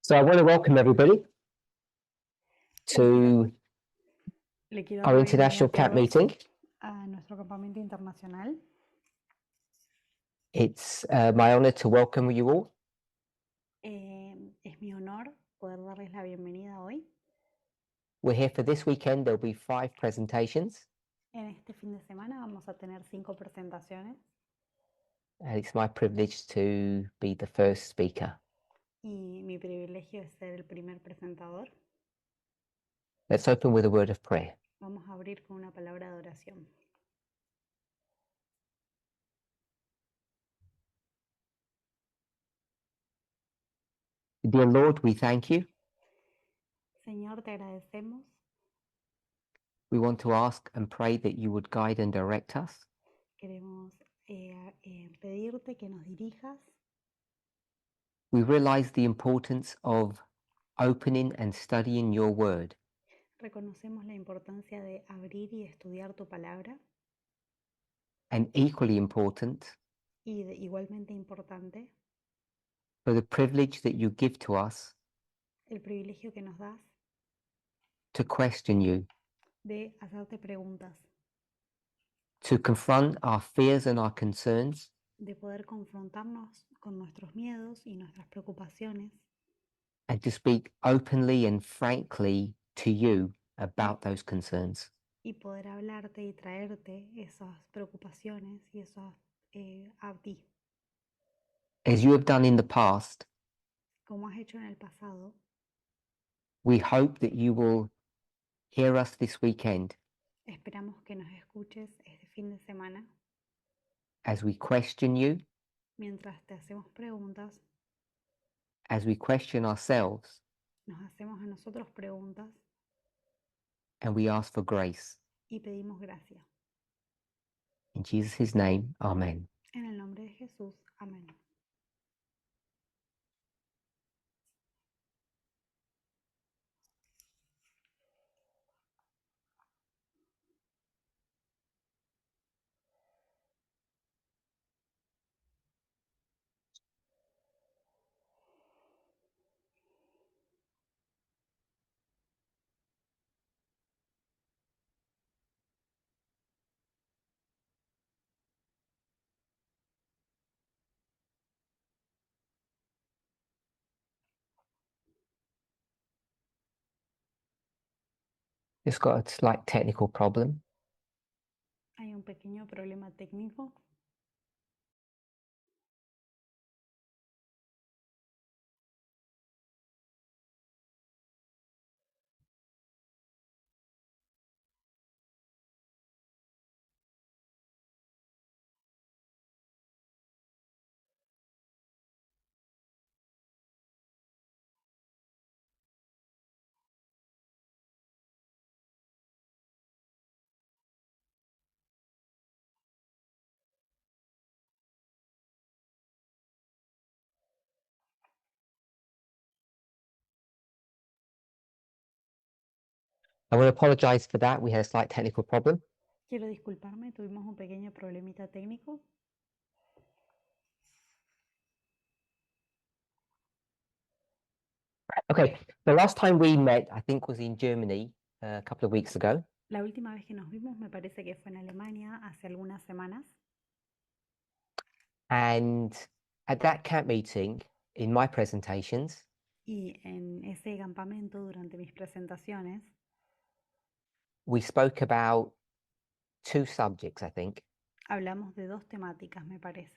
So I want to welcome everybody to Le quiero our dar la international bienvenida a camp todos meeting. a nuestro campamento internacional. It's my honor to welcome you all. Es mi honor poder darles la bienvenida hoy. We're here for this weekend. There'll be 5 presentations. En este fin de semana vamos a tener 5 presentaciones And it's my privilege to be the first speaker. y mi privilegio es ser el primer presentador. Let's open with a word of prayer. Vamos a abrir con una palabra de oración. Dear Lord, we thank you. Señor, te agradecemos. We want to ask and pray that you would guide and direct us. Queremos pedirte que nos dirijas. We realize the importance of opening and studying your word. Reconocemos la importancia de abrir y estudiar tu palabra. And equally important, Y igualmente importante, for the privilege that you give to us el privilegio que nos das to question you, de hacerte preguntas, to confront our fears and our concerns, de poder confrontarnos con nuestros miedos y nuestras preocupaciones and to speak openly and frankly to you about those concerns. y poder hablarte y traerte esas preocupaciones y esas a ti. As you have done in the past, Como has hecho en el pasado, we hope that you will hear us this weekend esperamos que nos escuches este fin de semana as we question you, mientras te hacemos preguntas, as we question ourselves, nos hacemos a nosotros preguntas and we ask for grace. y pedimos gracia. In Jesus' name, amen. En el nombre de Jesús, amén. Just got a slight technical problem. Hay un pequeño problema técnico. I want to apologize for that. We had a slight technical problem. Quiero disculparme, tuvimos un pequeño problemita técnico. Okay, the last time we met, I think, was in Germany a couple of weeks ago. La última vez que nos vimos me parece que fue en Alemania hace algunas semanas. And at that camp meeting, in my presentations, Y en ese campamento, durante mis presentaciones, we spoke about 2 subjects, I think. hablamos de 2 temáticas, me parece.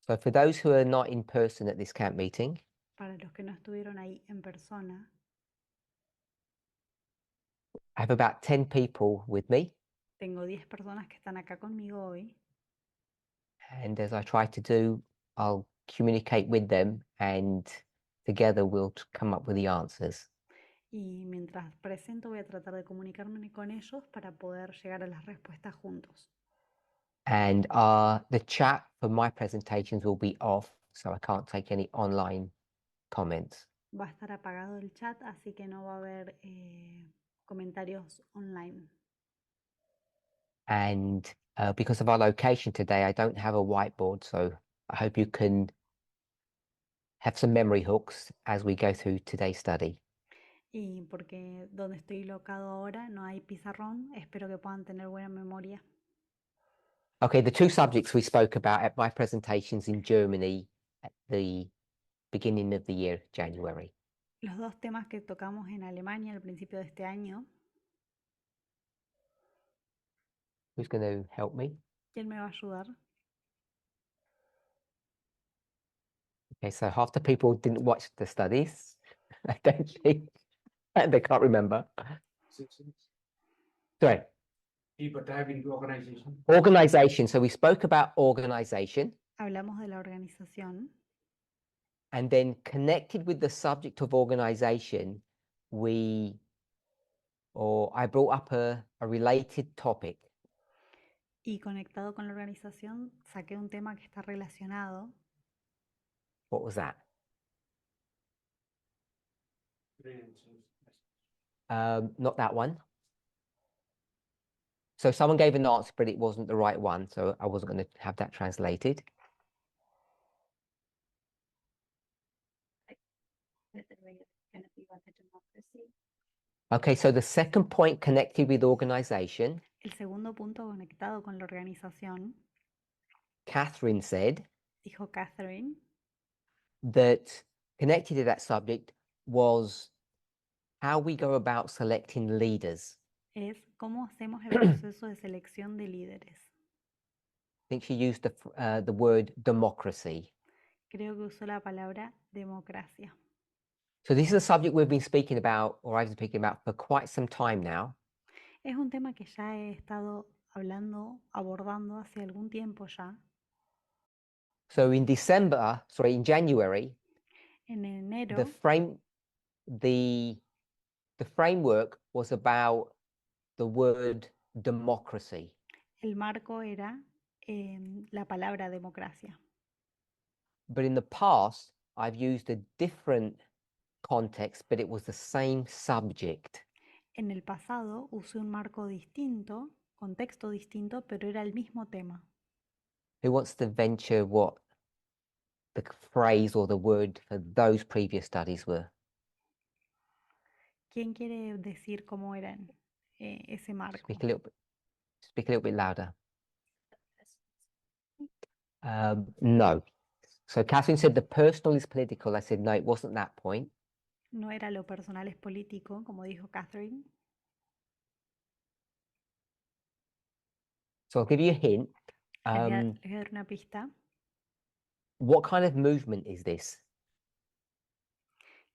So for those who are not in person at this camp meeting, Para los que no estuvieron ahí en persona, I have about 10 people with me. tengo 10 personas que están acá conmigo hoy. And as I try to do, I'll communicate with them and together we'll come up with the answers. Y mientras presento voy a tratar de comunicarme con ellos para poder llegar a las respuestas juntos. And the chat for my presentations will be off, so I can't take any online comments. Va a estar apagado el chat, así que no va a haber comentarios online. And because of our location today, I don't have a whiteboard, so I hope you can have some memory hooks as we go through today's study. Y porque donde estoy locado ahora no hay pizarrón, espero que puedan tener buena memoria. Okay, the two subjects we spoke about at my presentations in Germany at the beginning of the year, January. Los dos temas que tocamos en Alemania al principio de este año. Who's going to help me? ¿Quién me va a ayudar? Okay, so half the people didn't watch the studies. I don't think they can't remember. Sorry. Deeper dive into organization. Organization. So we spoke about organization, Hablamos de la organización and then connected with the subject of organization, I brought up a related topic. y conectado con la organización saqué un tema que está relacionado. What was that? Not that one. So someone gave an answer, but it wasn't the right one, so I wasn't going to have that translated. Okay, so the second point connected with organization, El segundo punto conectado con la organización, Catherine said dijo Catherine, that connected to that subject was how we go about selecting leaders. es cómo hacemos el proceso de selección de líderes. I think she used the word democracy. Creo que usó la palabra democracia. So this is a subject we've been speaking about, or I've been speaking about for quite some time now. Es un tema que ya he estado abordando hace algún tiempo ya. So in January, En enero, the framework was about the word democracy. el marco era la palabra democracia. But in the past, I've used a different context, but it was the same subject. En el pasado usé un marco distinto, contexto distinto, pero era el mismo tema. Who wants to venture what the phrase or the word for those previous studies were? ¿Quién quiere decir cómo eran ese marco? Speak a little bit louder. No. So Catherine said the personal is political. I said, no, it wasn't that point. No era lo personal, es político, como dijo Catherine. So I'll give you a hint. Les voy a dar una pista. What kind of movement is this?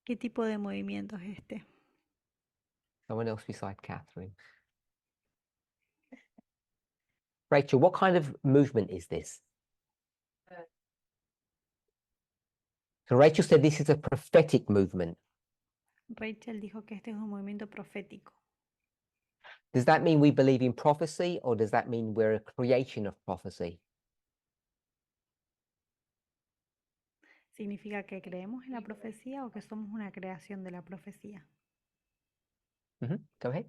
¿Qué tipo de movimiento es este? Someone else beside Catherine. Rachel, what kind of movement is this? So Rachel said this is a prophetic movement. Rachel dijo que este es un movimiento profético. Does that mean we believe in prophecy, or does that mean we're a creation of prophecy? ¿Significa que creemos en la profecía o que somos una creación de la profecía? Go ahead.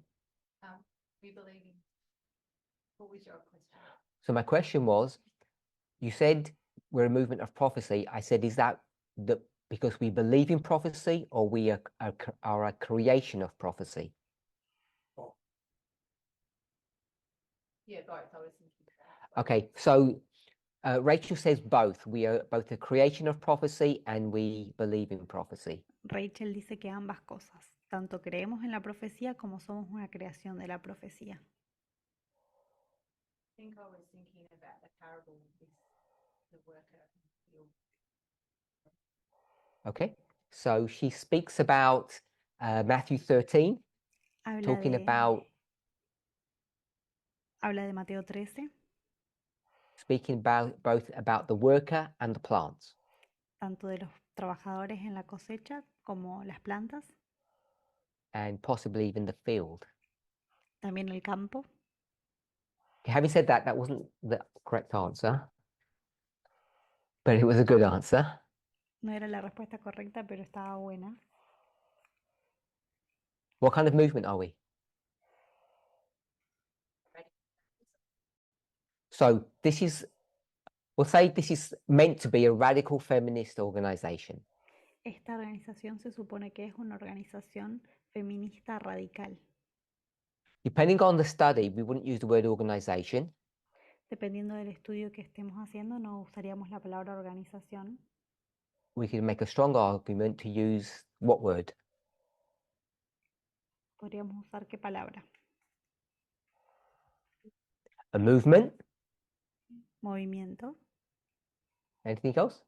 We believe in. What was your question? So my question was, you said we're a movement of prophecy. I said, is that because we believe in prophecy, or we are a creation of prophecy? Yeah, both. I was thinking that. Okay, so Rachel says both. We are both a creation of prophecy and we believe in prophecy. Rachel dice que ambas cosas. Tanto creemos en la profecía como somos una creación de la profecía. I think I was thinking about the parable with the worker in the field. Okay, so she speaks about Matthew 13, talking about habla de Mateo 13, speaking about both about the worker and the plants. tanto de los trabajadores en la cosecha como las plantas, And possibly even the field. también el campo. Okay, having said that, that wasn't the correct answer, but it was a good answer. No era la respuesta correcta, pero estaba buena. What kind of movement are we? So we'll say this is meant to be a radical feminist organization. Esta organización se supone que es una organización feminista radical. Depending on the study, we wouldn't use the word organization. Dependiendo del estudio que estemos haciendo, no usaríamos la palabra organización. We could make a strong argument to use what word? Podríamos usar qué palabra. A movement. Movimiento, Anything else?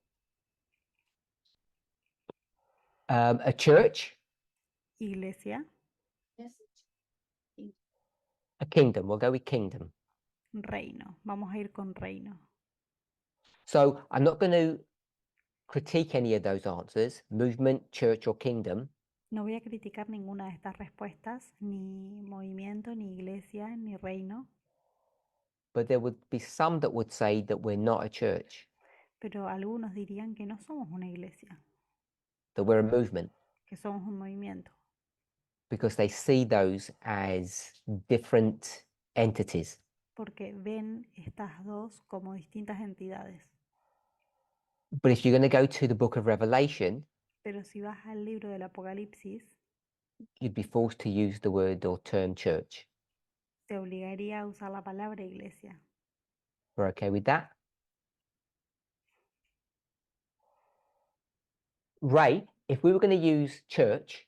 A church. iglesia, A kingdom. We'll go with kingdom. reino. Vamos a ir con reino. So I'm not going to critique any of those answers, movement, church, or kingdom. No voy a criticar ninguna de estas respuestas, ni movimiento, ni iglesia, ni reino, But there would be some that would say that we're not a church, pero algunos dirían que no somos una iglesia, that we're a movement, que somos un movimiento, because they see those as different entities. porque ven estas dos como distintas entidades. But if you're going to go to the book of Revelation, Pero si vas al libro del Apocalipsis, you'd be forced to use the word or term church. te obligaría a usar la palabra iglesia. We're okay with that? Ray, if we were going to use church,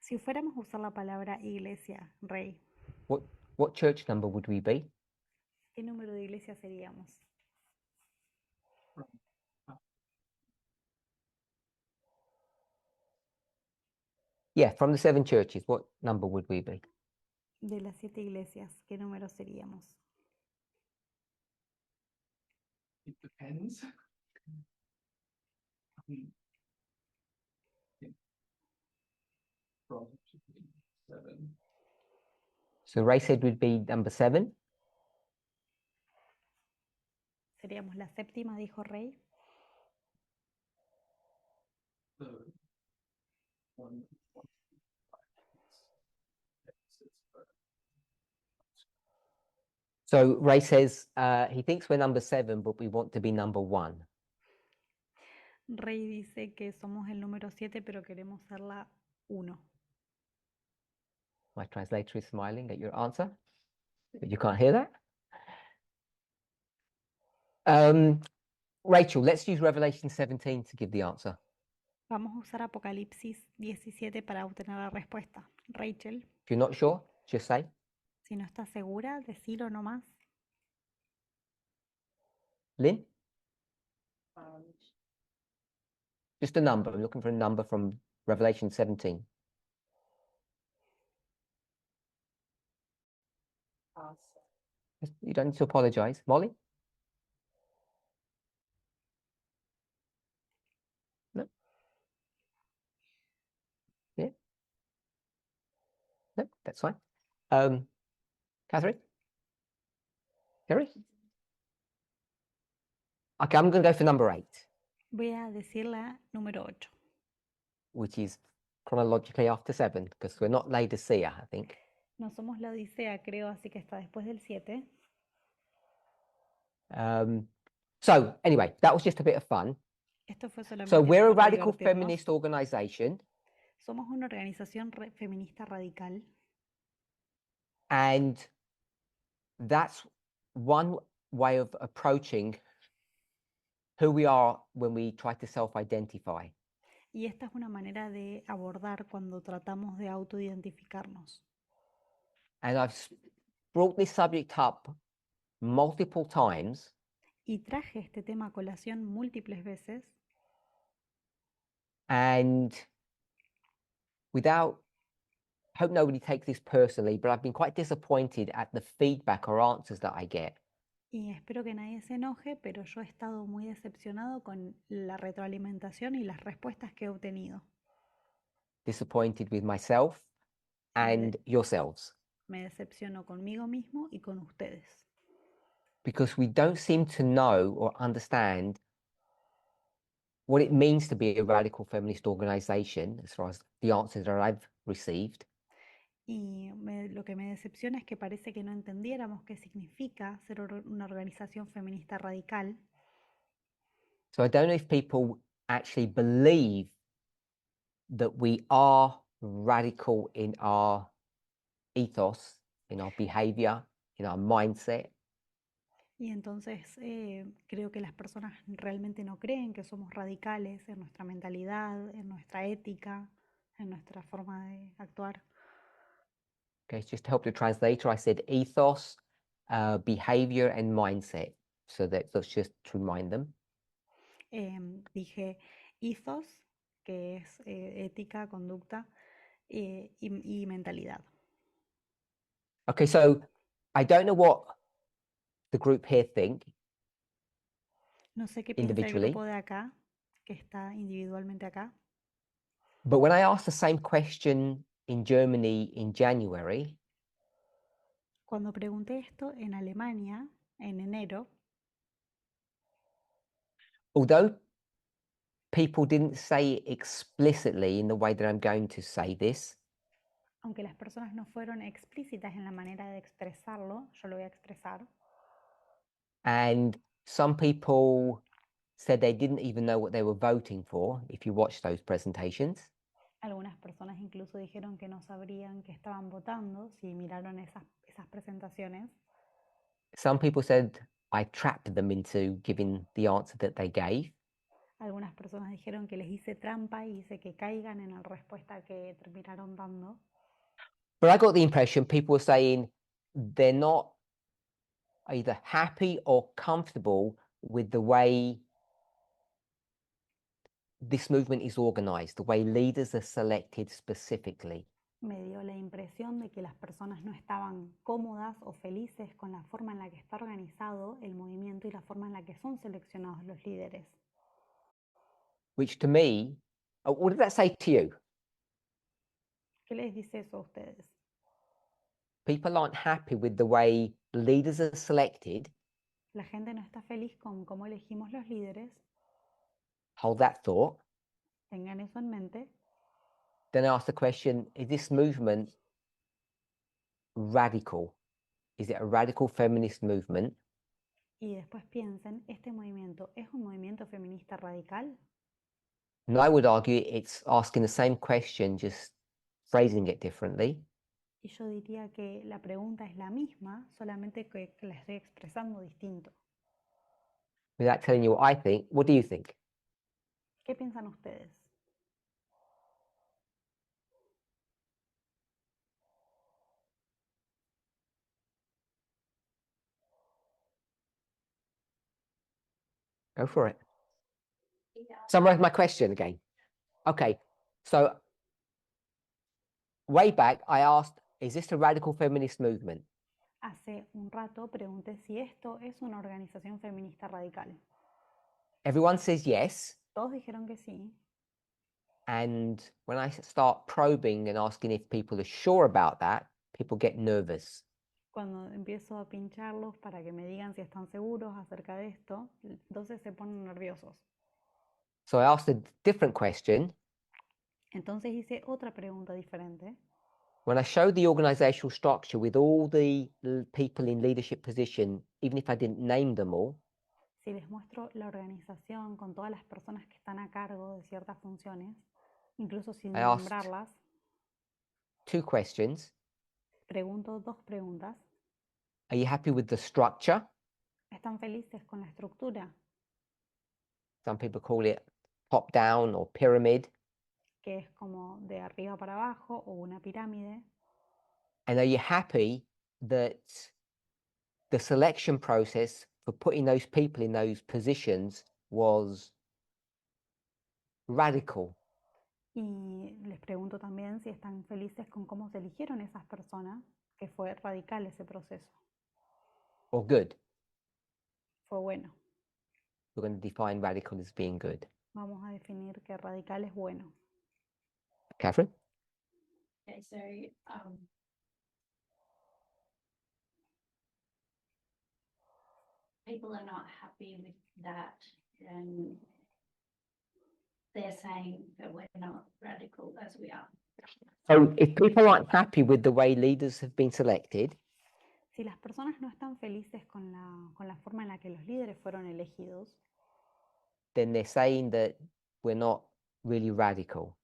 Si fuéramos a usar la palabra iglesia, rey, what church number would we be? ¿qué número de iglesia seríamos? Yeah, from the 7 churches, what number would we be? De las 7 iglesias, ¿qué número seríamos? It depends. Hmm. Yeah. Probably 7. So Ray said we'd be number 7. Seríamos la séptima, dijo Rey. Third. 1, 1, 5, 6, 7. So Ray says he thinks we're number 7, but we want to be number 1. Rey dice que somos el número 7, pero queremos ser la 1. My translator is smiling at your answer, but you can't hear that. Rachel, let's use Revelation 17 to give the answer. Vamos a usar Apocalipsis 17 para obtener la respuesta. Rachel, If you're not sure, just say. si no estás segura, decilo nomás. Lynn, Um, just a number. I'm looking for a number from Revelation 17. pass. You don't need to apologize. Molly? No? Yeah? No, that's fine. Catherine? Kerry? Okay, I'm going to go for number 8, Voy a decir la número 8. which is chronologically after 7, because we're not Laodicea, I think. No somos la Odisea, creo, así que está después del 7. So anyway, that was just a bit of fun. Esto fue solamente So we're a para radical divertirnos. feminist organization, Somos una organización feminista radical and that's one way of approaching who we are when we try to self-identify. y esta es una manera de abordar cuando tratamos de autoidentificarnos. And I've brought this subject up multiple times Y traje este tema a colación múltiples veces and without, hope nobody takes this personally, but I've been quite disappointed at the feedback or answers that I get. y espero que nadie se enoje, pero yo he estado muy decepcionado con la retroalimentación y las respuestas que he obtenido. Disappointed with myself and yourselves, Me decepciono conmigo mismo y con ustedes, because we don't seem to know or understand what it means to be a radical feminist organization, as far as the answers that I've received. y lo que me decepciona es que parece que no entendiéramos qué significa ser una organización feminista radical. So I don't know if people actually believe that we are radical in our ethos, in our behavior, in our mindset, Y entonces creo que las personas realmente no creen que somos radicales en nuestra mentalidad, en nuestra ética, en nuestra forma de actuar. okay, just to help the translator, I said ethos, behavior and mindset. So that's just to remind them. Dije ethos, que es ética, conducta y mentalidad. Okay, so I don't know what the group here think, No sé qué piensa el individually. grupo de acá, que está individualmente acá, but when I asked the same question in Germany in January, cuando pregunté esto en Alemania en enero, although people didn't say it explicitly in the way that I'm going to say this, aunque las personas no fueron explícitas en la manera de expresarlo, yo lo voy a expresar. and some people said they didn't even know what they were voting for if you watch those presentations. Algunas personas incluso dijeron que no sabrían que estaban votando si miraron esas presentaciones. Some people said I trapped them into giving the answer that they gave. Algunas personas dijeron que les hice trampa y hice que caigan en la respuesta que terminaron dando. But I got the impression people were saying they're not either happy or comfortable with the way this movement is organized, the way leaders are selected specifically. Me dio la impresión de que las personas no estaban cómodas o felices con la forma en la que está organizado el movimiento y la forma en la que son seleccionados los líderes. Which to me, what did that say to you? ¿Qué les dice eso a ustedes? People aren't happy with the way leaders are selected. La gente no está feliz con cómo elegimos los líderes. Hold that thought. Tengan eso en mente. Then ask the question, is this movement radical? Is it a radical feminist movement? Y después piensen, ¿este movimiento es un movimiento feminista radical? And I would argue it's asking the same question, just phrasing it differently. Y yo diría que la pregunta es la misma, solamente que la estoy expresando distinto. Without telling you what I think, what do you think? ¿Qué piensan ustedes? Go for it. Summarize my question again. Okay, so way back, I asked, is this a radical feminist movement? Hace un rato pregunté si esto es una organización feminista radical. Everyone says yes. Todos dijeron que sí. And when I start probing and asking if people are sure about that, people get nervous. Cuando empiezo a pincharlos para que me digan si están seguros acerca de esto, entonces se ponen nerviosos. So I asked a different question. Entonces hice otra pregunta diferente. When I showed the organizational structure with all the people in leadership position, even if I didn't name them all, Si les muestro la organización con todas las personas que están a cargo de ciertas funciones, incluso sin I asked nombrarlas, 2 questions. pregunto 2 preguntas. Are you happy with the structure? ¿Están felices con la estructura? Some people call it top down or pyramid. Que es como de arriba para abajo o una pirámide. And are you happy that the selection process for putting those people in those positions was radical? Y les pregunto también si están felices con cómo se eligieron esas personas, que fue radical ese proceso. Or good? Fue bueno. We're going to define radical as being good. Vamos a definir que radical es bueno. Catherine? Okay, so people are not happy with that, and they're saying that we're not radical as we are. So if people aren't happy with the way leaders have been selected, Si las personas no están felices con la forma en la que los líderes fueron elegidos, then they're saying that we're not really radical.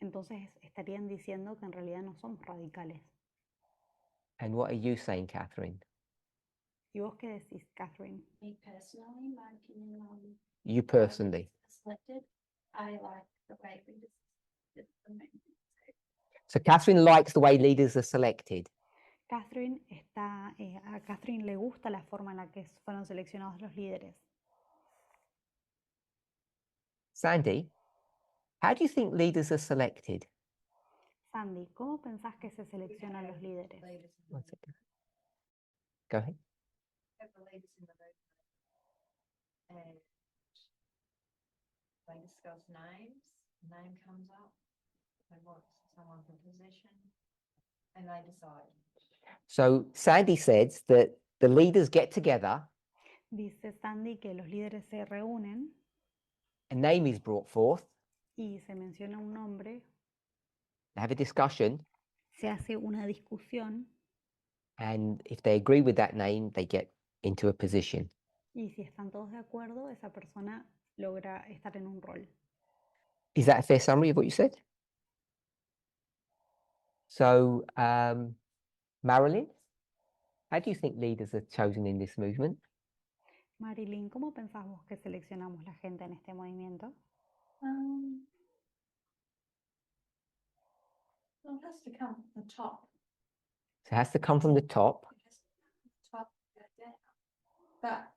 Entonces estarían diciendo que en realidad no somos radicales. And what are you saying, Catherine? ¿Y vos qué decís, Catherine? Me personally, my opinion on You how personally. leaders are selected, I like the way leaders did the movement. So Catherine likes the way leaders are selected. Catherine a Catherine le gusta la forma en la que fueron seleccionados los líderes. Sandy, how do you think leaders are selected? Sandy, ¿cómo pensás que se seleccionan los líderes? One second. Go ahead. And they discuss names, name comes up, they want someone for position, and they decide. So Sandy says that the leaders get together, Dice Sandy que los líderes se reúnen a name is brought forth, y se menciona un nombre, they have a discussion, se hace una discusión and if they agree with that name, they get into a position. y si están todos de acuerdo, esa persona logra estar en un rol. Is that a fair summary of what you said? So, Marilyn, how do you think leaders are chosen in this movement? Marilyn, ¿cómo pensás vos que seleccionamos la gente en este movimiento? Well, it has to come from the top. So it has to come from the top. It has to come from the top and go down. But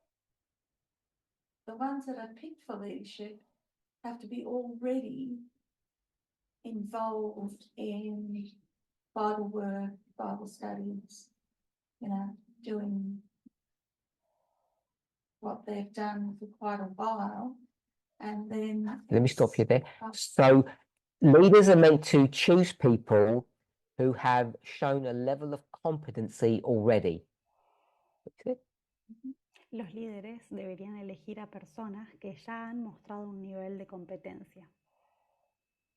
the ones that are picked for leadership have to be already involved in Bible work, Bible studies, doing what they've done for quite a while. And then Let me stop you there. Oh. So leaders are meant to choose people who have shown a level of competency already. Los líderes deberían elegir a personas que ya han mostrado un nivel de competencia.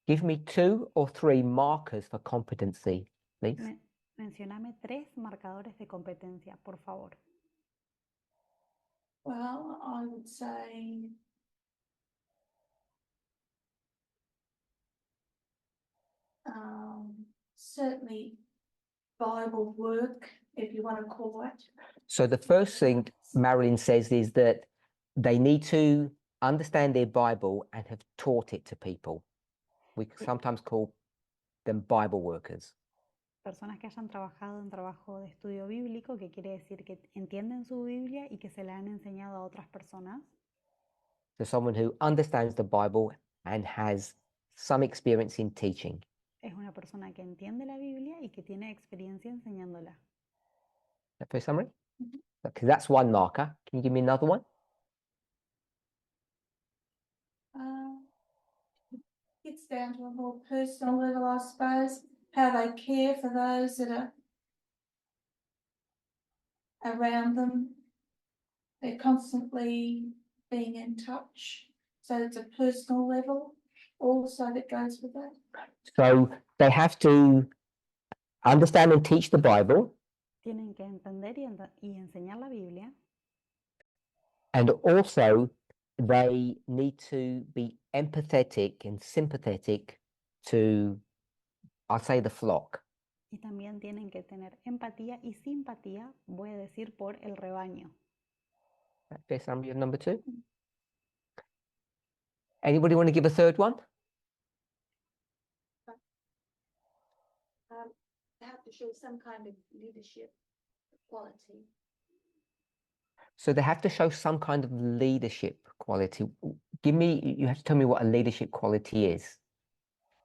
Give me 2 or 3 markers for competency, please. Mencióname 3 marcadores de competencia, por favor. Well, I would say certainly Bible work, if you want to call it. So the first thing Marilyn says is that they need to understand their Bible and have taught it to people. We sometimes call them Bible workers. Personas que hayan trabajado en trabajo de estudio bíblico, que quiere decir que entienden su Biblia y que se la han enseñado a otras personas. So someone who understands the Bible and has some experience in teaching. Es una persona que entiende la Biblia y que tiene experiencia enseñándola. That first summary? Because that's one marker. Can you give me another one? It's down to a more personal level, I suppose, how they care for those that are around them. They're constantly being in touch. So it's a personal level also that goes with that. So they have to understand and teach the Bible. Tienen que entender y enseñar la Biblia. And also they need to be empathetic and sympathetic to, I'll say, the flock. Y también tienen que tener empatía y simpatía, voy a decir, por el rebaño. Fair summary of number 2. Anybody want to give a third one? They have to show some kind of leadership quality. So they have to show some kind of leadership quality. You have to tell me what a leadership quality is.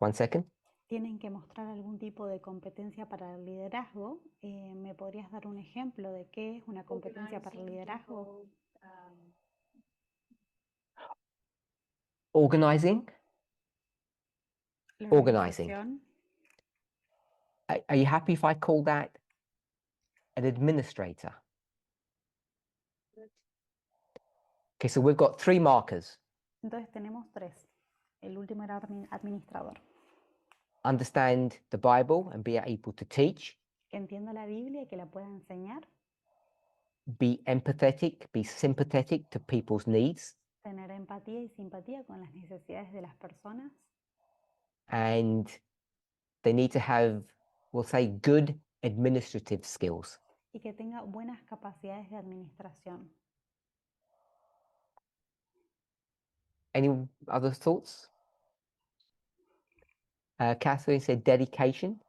1 second. Tienen que mostrar algún tipo de competencia para el liderazgo. ¿Me podrías dar un ejemplo de qué es una competencia para el liderazgo? Organizing. La Organizing. organización. Are you happy if I call that an administrator? Okay, so we've got 3 markers. Entonces tenemos 3. El último era administrador. Understand the Bible and be able to teach. Que entienda la Biblia y que la pueda enseñar. Be empathetic, be sympathetic to people's needs. Tener empatía y simpatía con las necesidades de las personas. and they need to have, we'll say, good administrative skills. Y que tenga buenas capacidades de administración. Any other thoughts? Catherine said dedication.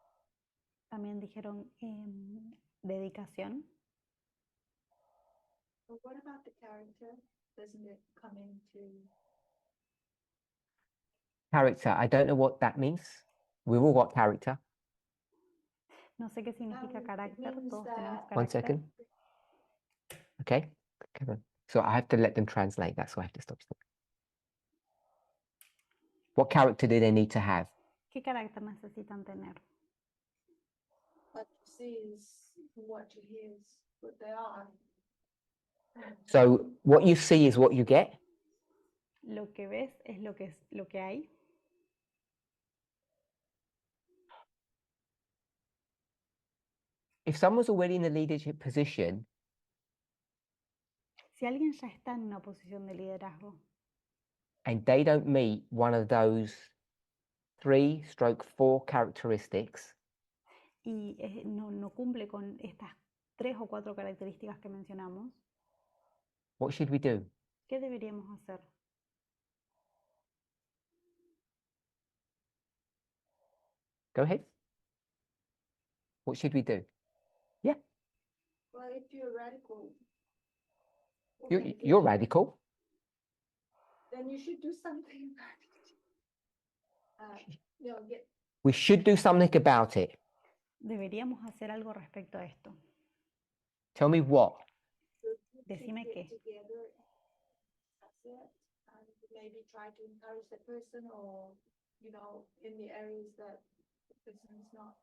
También dijeron dedicación. But what about the character? Doesn't it come into? Character, I don't know what that means. We've all got character. No sé qué significa It carácter. means Todos that- tenemos One carácter. second. Okay. So I have to let them translate. That's why I have to stop. What character do they need to have? ¿Qué carácter necesitan tener? What you see is what you hear is what they are. So what you see is what you get. Lo que ves es lo que hay. If someone's already in a leadership position, Si alguien ya está en una posición de liderazgo and they don't meet one of those 3/4 characteristics, y no cumple con estas 3 o 4 características que mencionamos, what should we do? ¿qué deberíamos hacer? Go ahead. What should we do? Yeah, Well, if you're radical, you're radical. then you should do something. Get We should do something about it. Deberíamos hacer algo respecto a esto. Tell me what. Decime get qué. together, that's it, and maybe try to encourage the person, or in the areas that the person is not.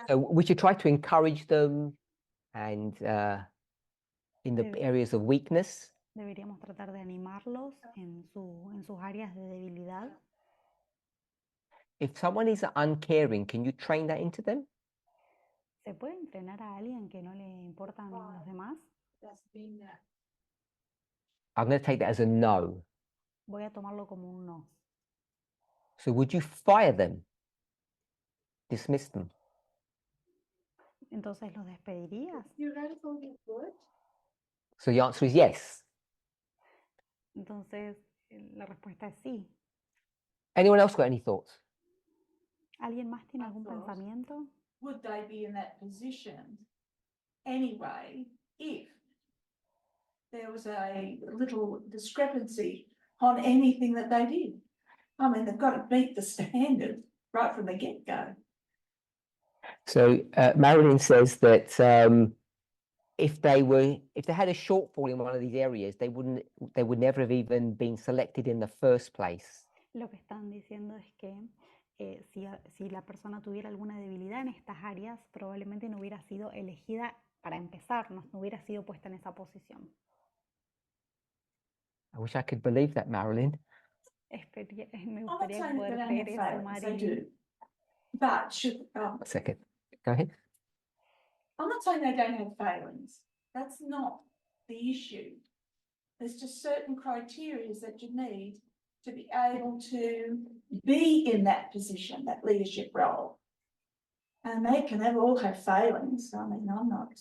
So we should try to encourage them, and in the Debe- areas of weakness. Deberíamos tratar de animarlos en sus áreas de debilidad. If someone is uncaring, can you train that into them? ¿Se puede entrenar a alguien que no le importan los demás? That's been that. I'm going to take that as a no. Voy a tomarlo como un no. So would you fire them? Dismiss them? Entonces, ¿los despedirías? You're radical, you would. So the answer is yes. Entonces, la respuesta es sí. Anyone else got any thoughts? ¿Alguien más tiene algún Thoughts. pensamiento? Would they be in that position anyway if there was a little discrepancy on anything that they did? I mean, they've got to meet the standard right from the get-go. So Marilyn says that if they had a shortfall in one of these areas, they would never have even been selected in the first place. Lo que están diciendo es que si la persona tuviera alguna debilidad en estas áreas, probablemente no hubiera sido elegida para empezar, no hubiera sido puesta en esa posición. I wish I could believe that, Marilyn. Me I'm not gustaría saying poder they don't creer have eso, failings, they Marilyn. do. But One second. Go ahead. I'm not saying they don't have failings. That's not the issue. There's just certain criteria that you need to be able to be in that position, that leadership role. And they can all have failings. I mean, I'm not.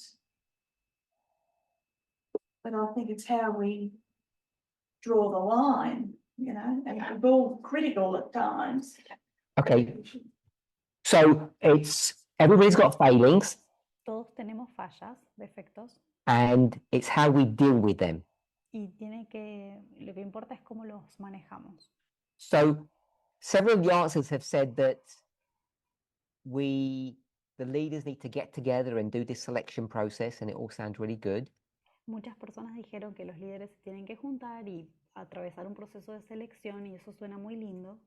But I think it's how we draw the line, and we're all critical at times. Okay. So everybody's got failings, Todos tenemos fallas, defectos, and it's how we deal with them. y lo que importa es cómo los manejamos. So several of the answers have said that the leaders need to get together and do this selection process, and it all sounds really good. Muchas personas dijeron que los líderes se tienen que juntar y atravesar un proceso de selección, y eso suena muy lindo,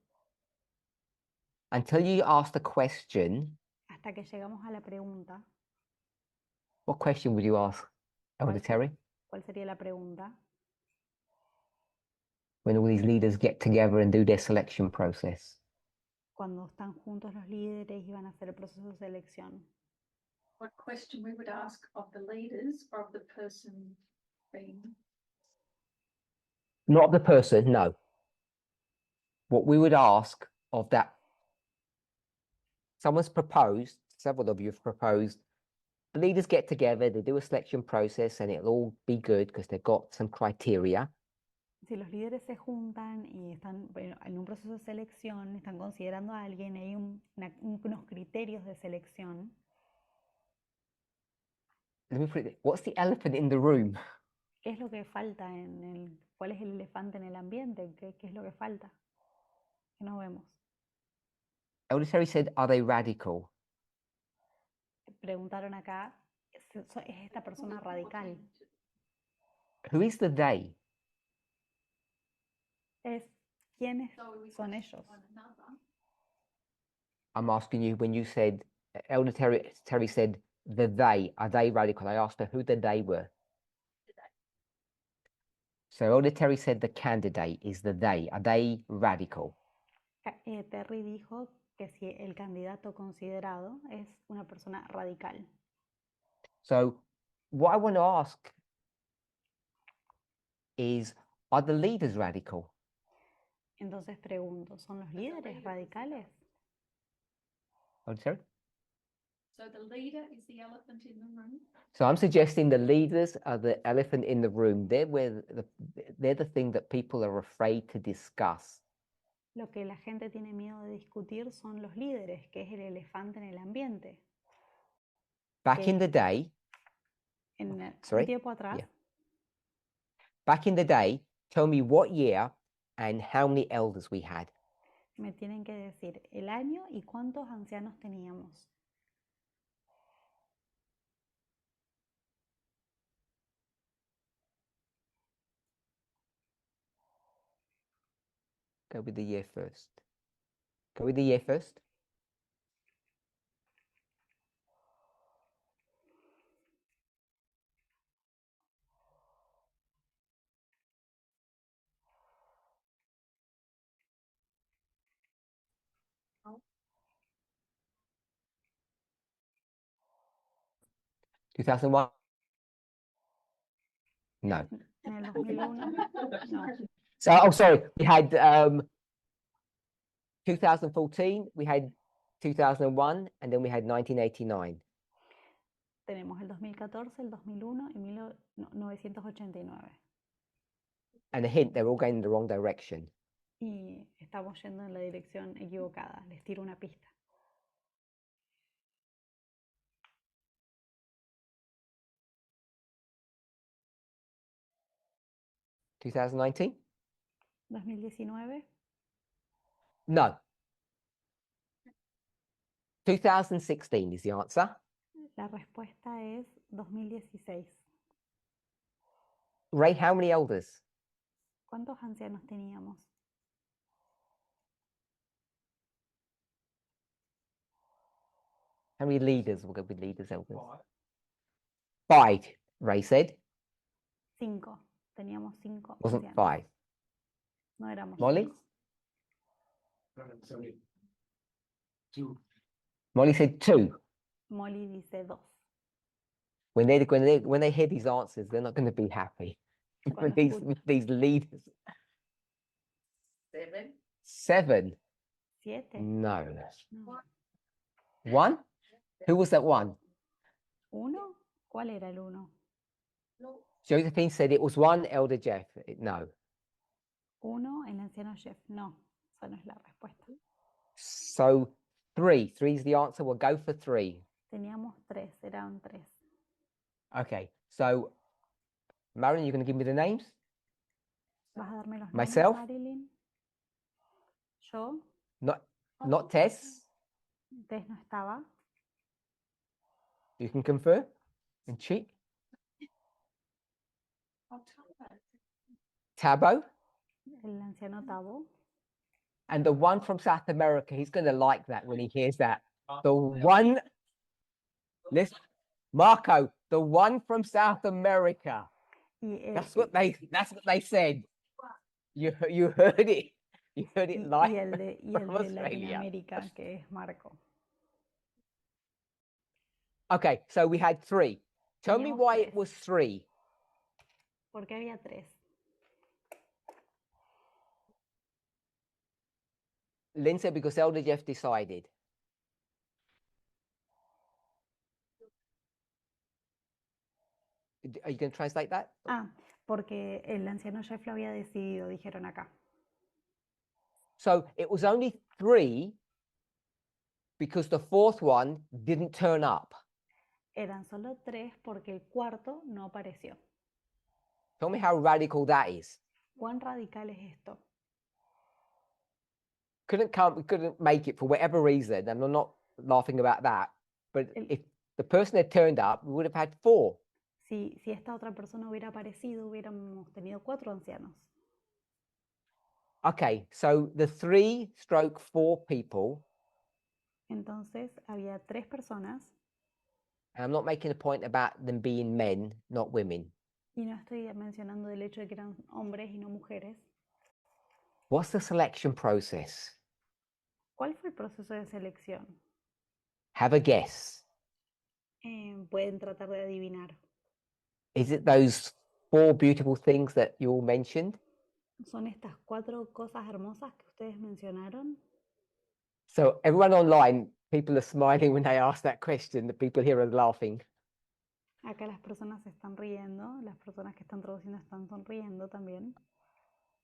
Until you ask the question, hasta que llegamos a la pregunta. what question would you ask, Elder ¿Cuál, Terry? ¿Cuál sería la pregunta? When all these leaders get together and do their selection process? Cuando están juntos los líderes y van a hacer el proceso de selección. What question we would ask of the leaders or of the person being Not of the person, no. What we would ask of that, someone's proposed, several of you have proposed, the leaders get together, they do a selection process, and it'll all be good because they've got some criteria. Si los líderes se juntan y están en un proceso de selección, están considerando a alguien, hay unos criterios de selección. Let me put it, what's the elephant in the room? ¿Qué es lo que falta cuál es el elefante en el ambiente? ¿Qué es lo que falta? Que no vemos. Elder Terry said, are they radical? Preguntaron acá, ¿es esta persona radical? Who is the they? ¿Quiénes son ellos? I'm asking you when you said, Elder Terry said, the they, are they radical? I asked her who the they were. So Elder Terry said the candidate is the they. Are they radical? Terry dijo que si el candidato considerado es una persona radical. So what I want to ask is, are the leaders radical? Entonces pregunto, ¿son los líderes radicales? Elder Terry? So the leader is the elephant in the room. So I'm suggesting the leaders are the elephant in the room. They're the thing that people are afraid to discuss. Lo que la gente tiene miedo de discutir son los líderes, que es el elefante en el ambiente. Back in the day, Un sorry? tiempo atrás, Yeah. Back in the day, tell me what year and how many elders we had. me tienen que decir el año y cuántos ancianos teníamos. Go with the year first. Go with the year first. Oh. 2001? No. En el 2001, no. So, oh, sorry. We had 2014, we had 2001, and then we had 1989. Tenemos el 2014, el 2001 y 1989. And a hint, they're all going in the wrong direction. Y estamos yendo en la dirección equivocada. Les tiro una pista. ¿2019? 2019, No. 2016 is the answer. la respuesta es 2016. Ray, how many elders? ¿Cuántos ancianos teníamos? How many leaders? We'll go with leaders, elders. 5, Ray said. 5. Teníamos 5 Wasn't ancianos. 5. No éramos Molly? 5. Sorry. 2. Molly said 2. Molly dice 2. When they hear these answers, they're not going to be happy. Cuando these leaders. 7. 7? 7. No. No. 1? Who was that one? 1. ¿Cuál era el 1? Josephine said it was 1, Elder Jeff. No. 1, el anciano Jeff. No, esa no es la respuesta. So 3. 3 is the answer. We'll go for 3. Teníamos 3, eran 3. Okay. So, Marilyn, you're going to give me the names? ¿Vas a darme los Myself? nombres, Marilyn? Yo, Not Tess. Tess no estaba. You can confirm and cheat. Tabo. El anciano Tabo. And the one from South America, he's going to like that when he hears that. The one, listen, Marco, the one from South America. That's what they said. You heard it. You heard it live y el de from Australia. Latinoamérica, que es Marco. Okay, so we had 3. Tell me Teníamos why 3. it was 3. ¿Por qué había 3? Lynn said because Elder Jeff decided. Are you going to translate that? Ah, porque el anciano Jeff lo había decidido, dijeron acá. So it was only 3 because the 4th one didn't turn up. Eran solo 3 porque el cuarto no apareció. Tell me how radical that is. ¿Cuán radical es esto? Couldn't make it for whatever reason, and I'm not laughing about that. But if the person had turned up, we would have had 4. Si esta otra persona hubiera aparecido, hubiéramos tenido 4 ancianos. Okay, so the 3/4 people, Entonces había 3 personas, and I'm not making a point about them being men, not women. y no estoy mencionando el hecho de que eran hombres y no mujeres. What's the selection process? ¿Cuál fue el proceso de selección? Have a guess. Pueden tratar de adivinar. Is it those 4 beautiful things that you all mentioned? ¿Son estas 4 cosas hermosas que ustedes mencionaron? So everyone online, people are smiling when they ask that question. The people here are laughing. Acá las personas se están riendo, las personas que están traduciendo están sonriendo también.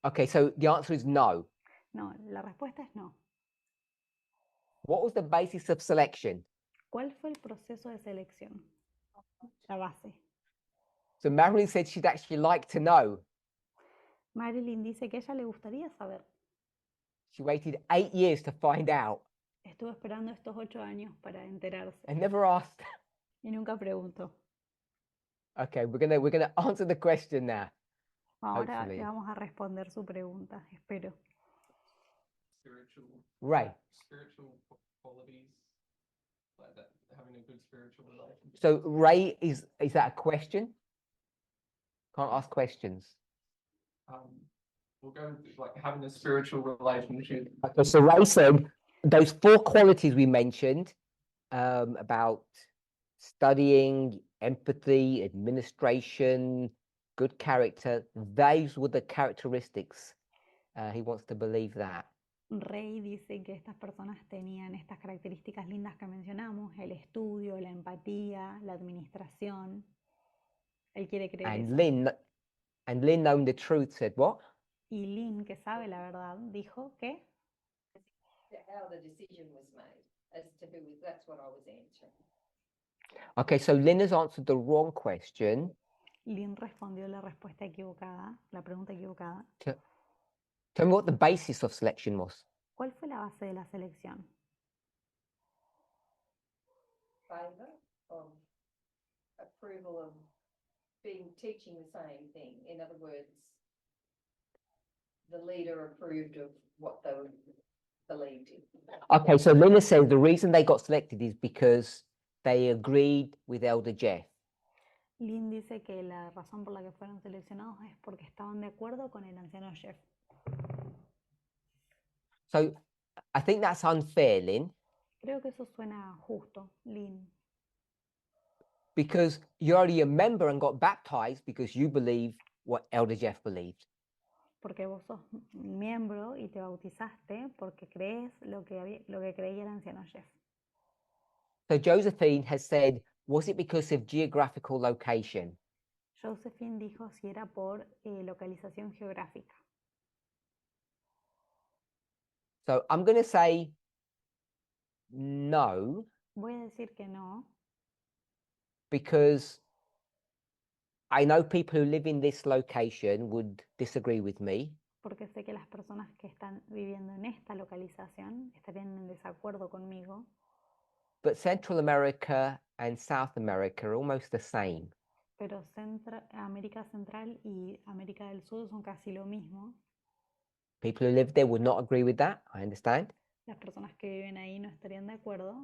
Okay, so the answer is no. No, la respuesta es no. What was the basis of selection? ¿Cuál fue el proceso de selección? La base. So Marilyn said she'd actually like to know. Marilyn dice que a ella le gustaría saber. She waited 8 years to find out Estuvo esperando estos 8 años para enterarse and never asked. y nunca preguntó. Okay, we're gonna answer the question now. Ahora Hopefully. le vamos a responder su pregunta, espero. Spiritual, Ray. spiritual qualities, like that, having a good spiritual relationship. So Ray, is that a question? Can't ask questions. We'll go with like having a spiritual relationship. Okay, so Ray said those 4 qualities we mentioned about studying, empathy, administration, good character, those were the characteristics. He wants to believe that. Rey dice que estas personas tenían estas características lindas que mencionamos, el estudio, la empatía, la administración. Él quiere creer And eso. Lynn, knowing the truth, said what? Y Lynn, que sabe la verdad, dijo que how the decision was made as to who was, that's what I was answering. Okay, so Lynn has answered the wrong question. Lynn respondió la respuesta equivocada, la pregunta equivocada. Tell me what the basis of selection was. ¿Cuál fue la base de la selección? Favour of approval of being teaching the same thing. In other words, the leader approved of what they believed in. Okay, so Lynn said the reason they got selected is because they agreed with Elder Jeff. Lynn dice que la razón por la que fueron seleccionados es porque estaban de acuerdo con el anciano Jeff. So I think that's unfair, Lynn, Creo que eso suena justo, Lynn, because you're already a member and got baptized because you believe what Elder Jeff believed. porque vos sos miembro y te bautizaste porque crees lo que creía el anciano Jeff. So Josephine has said, was it because of geographical location? Josephine dijo si era por localización geográfica. So I'm going to say no, Voy a decir que no, because I know people who live in this location would disagree with me. porque sé que las personas que están viviendo en esta localización estarían en desacuerdo conmigo, But Central America and South America are almost the same. pero América Central y América del Sur son casi lo mismo. People who live there would not agree with that, I understand. Las personas que viven ahí no estarían de acuerdo,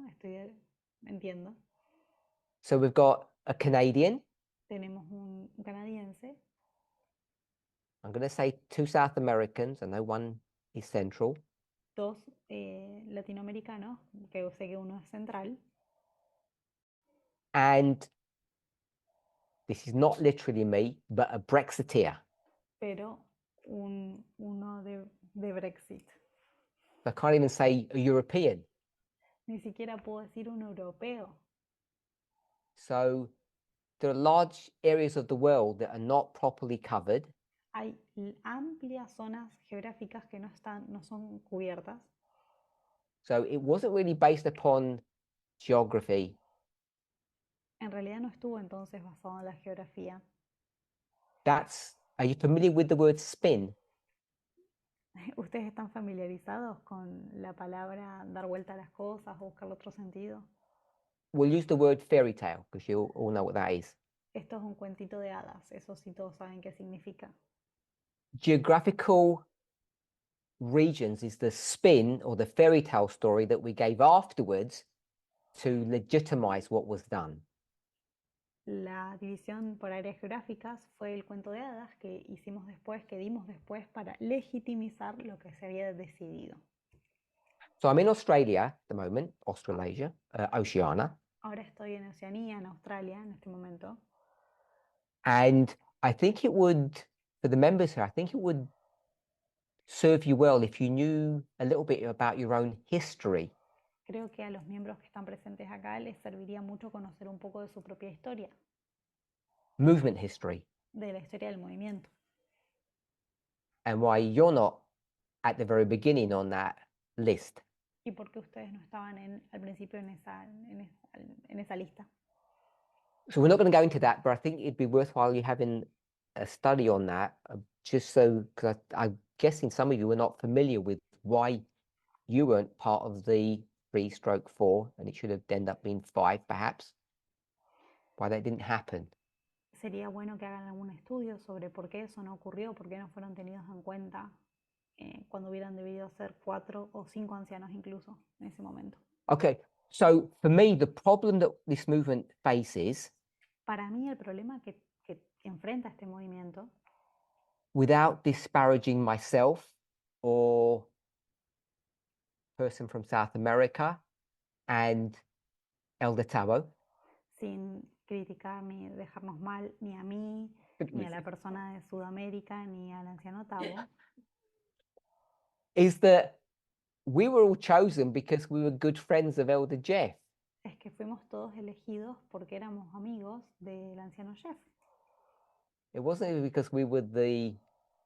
entiendo. So we've got a Canadian. Tenemos un canadiense, I'm going to say 2 South Americans. I know one is central. 2 latinoamericanos, que sé que uno es central, And this is not literally me, but a Brexiteer. pero uno de Brexit. I can't even say a European. Ni siquiera puedo decir un europeo. So there are large areas of the world that are not properly covered. Hay amplias zonas geográficas que no son cubiertas. So it wasn't really based upon geography. En realidad no estuvo entonces basado en la geografía. Are you familiar with the word spin? ¿Ustedes están familiarizados con la palabra dar vuelta a las cosas o buscar otro sentido? We'll use the word fairy tale because you all know what that is. Esto es un cuentito de hadas, eso sí todos saben qué significa. Geographical regions is the spin or the fairy tale story that we gave afterwards to legitimize what was done. La división por áreas geográficas fue el cuento de hadas que hicimos después, que dimos después para legitimizar lo que se había decidido. So I'm in Australia at the moment, Australasia, Oceania, Ahora estoy en Oceanía, en Australia, en este momento. and I think it would, for the members here, I think it would serve you well if you knew a little bit about your own history. Creo que a los miembros que están presentes acá les serviría mucho conocer un poco de su propia historia, Movement history, de la historia del movimiento, and why you're not at the very beginning on that list. y por qué ustedes no estaban al principio en esa lista. So we're not going to go into that, but I think it'd be worthwhile you having a study on that, just so, because I'm guessing some of you are not familiar with why you weren't part of the 3/4, and it should have ended up being 5, perhaps, why that didn't happen. Sería bueno que hagan algún estudio sobre por qué eso no ocurrió, por qué no fueron tenidos en cuenta cuando hubieran debido ser 4 o 5 ancianos incluso en ese momento. Okay, so for me, the problem that this movement faces, Para mí el problema que enfrenta este movimiento, without disparaging myself or person from South America and Elder Tabo, sin criticar ni dejarnos mal ni a mí, ni a la persona de Sudamérica, ni al anciano Tabo, is that we were all chosen because we were good friends of Elder Jeff. es que fuimos todos elegidos porque éramos amigos del anciano Jeff. It wasn't because we were the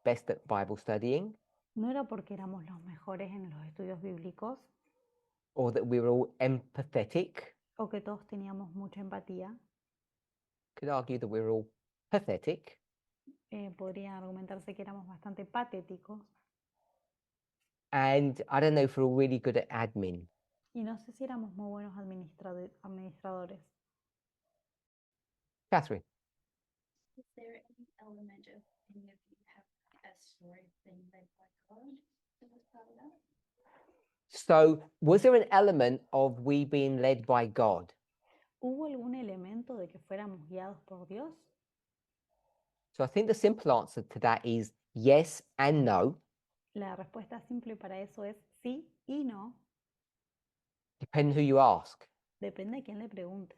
best at Bible studying No era porque éramos los mejores en los estudios bíblicos or that we were all empathetic. o que todos teníamos mucha empatía. Could argue that we were all pathetic. Podría argumentarse que éramos bastante patéticos. And I don't know if we're all really good at admin. Y no sé si éramos muy buenos administradores. Catherine? Is there any element of any of you have a story of being led by God that was part of that? So was there an element of we being led by God? ¿Hubo algún elemento de que fuéramos guiados por Dios? So I think the simple answer to that is yes and no, La respuesta simple para eso es sí y no. depending who you ask. Depende a quién le preguntes.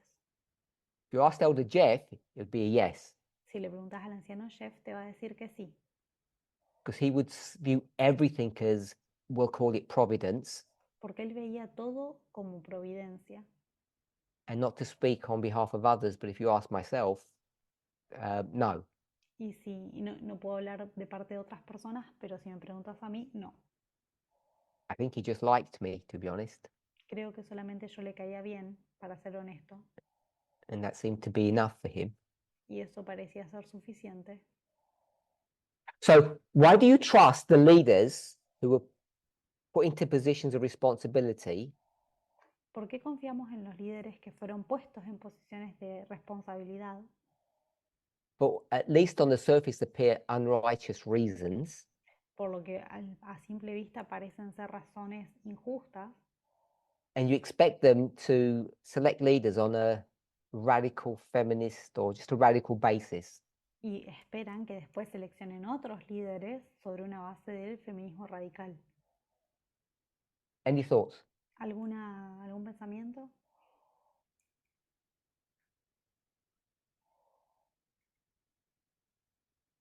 If you asked Elder Jeff, it would be a yes, Si le preguntas al anciano Jeff, te va a decir que sí, because he would view everything as, we'll call it providence, porque él veía todo como providencia. and not to speak on behalf of others, but if you ask myself, no. Y no puedo hablar de parte de otras personas, pero si me preguntas a mí, no. I think he just liked me, to be honest, Creo que solamente yo le caía bien, para ser honesto, and that seemed to be enough for him. y eso parecía ser suficiente. So why do you trust the leaders who were put into positions of responsibility ¿Por qué confiamos en los líderes que fueron puestos en posiciones de responsabilidad, but at least on the surface appear unrighteous reasons, por lo que a simple vista parecen ser razones injustas, and you expect them to select leaders on a radical feminist or just a radical basis? y esperan que después seleccionen otros líderes sobre una base del feminismo radical? Any thoughts? ¿Algún pensamiento?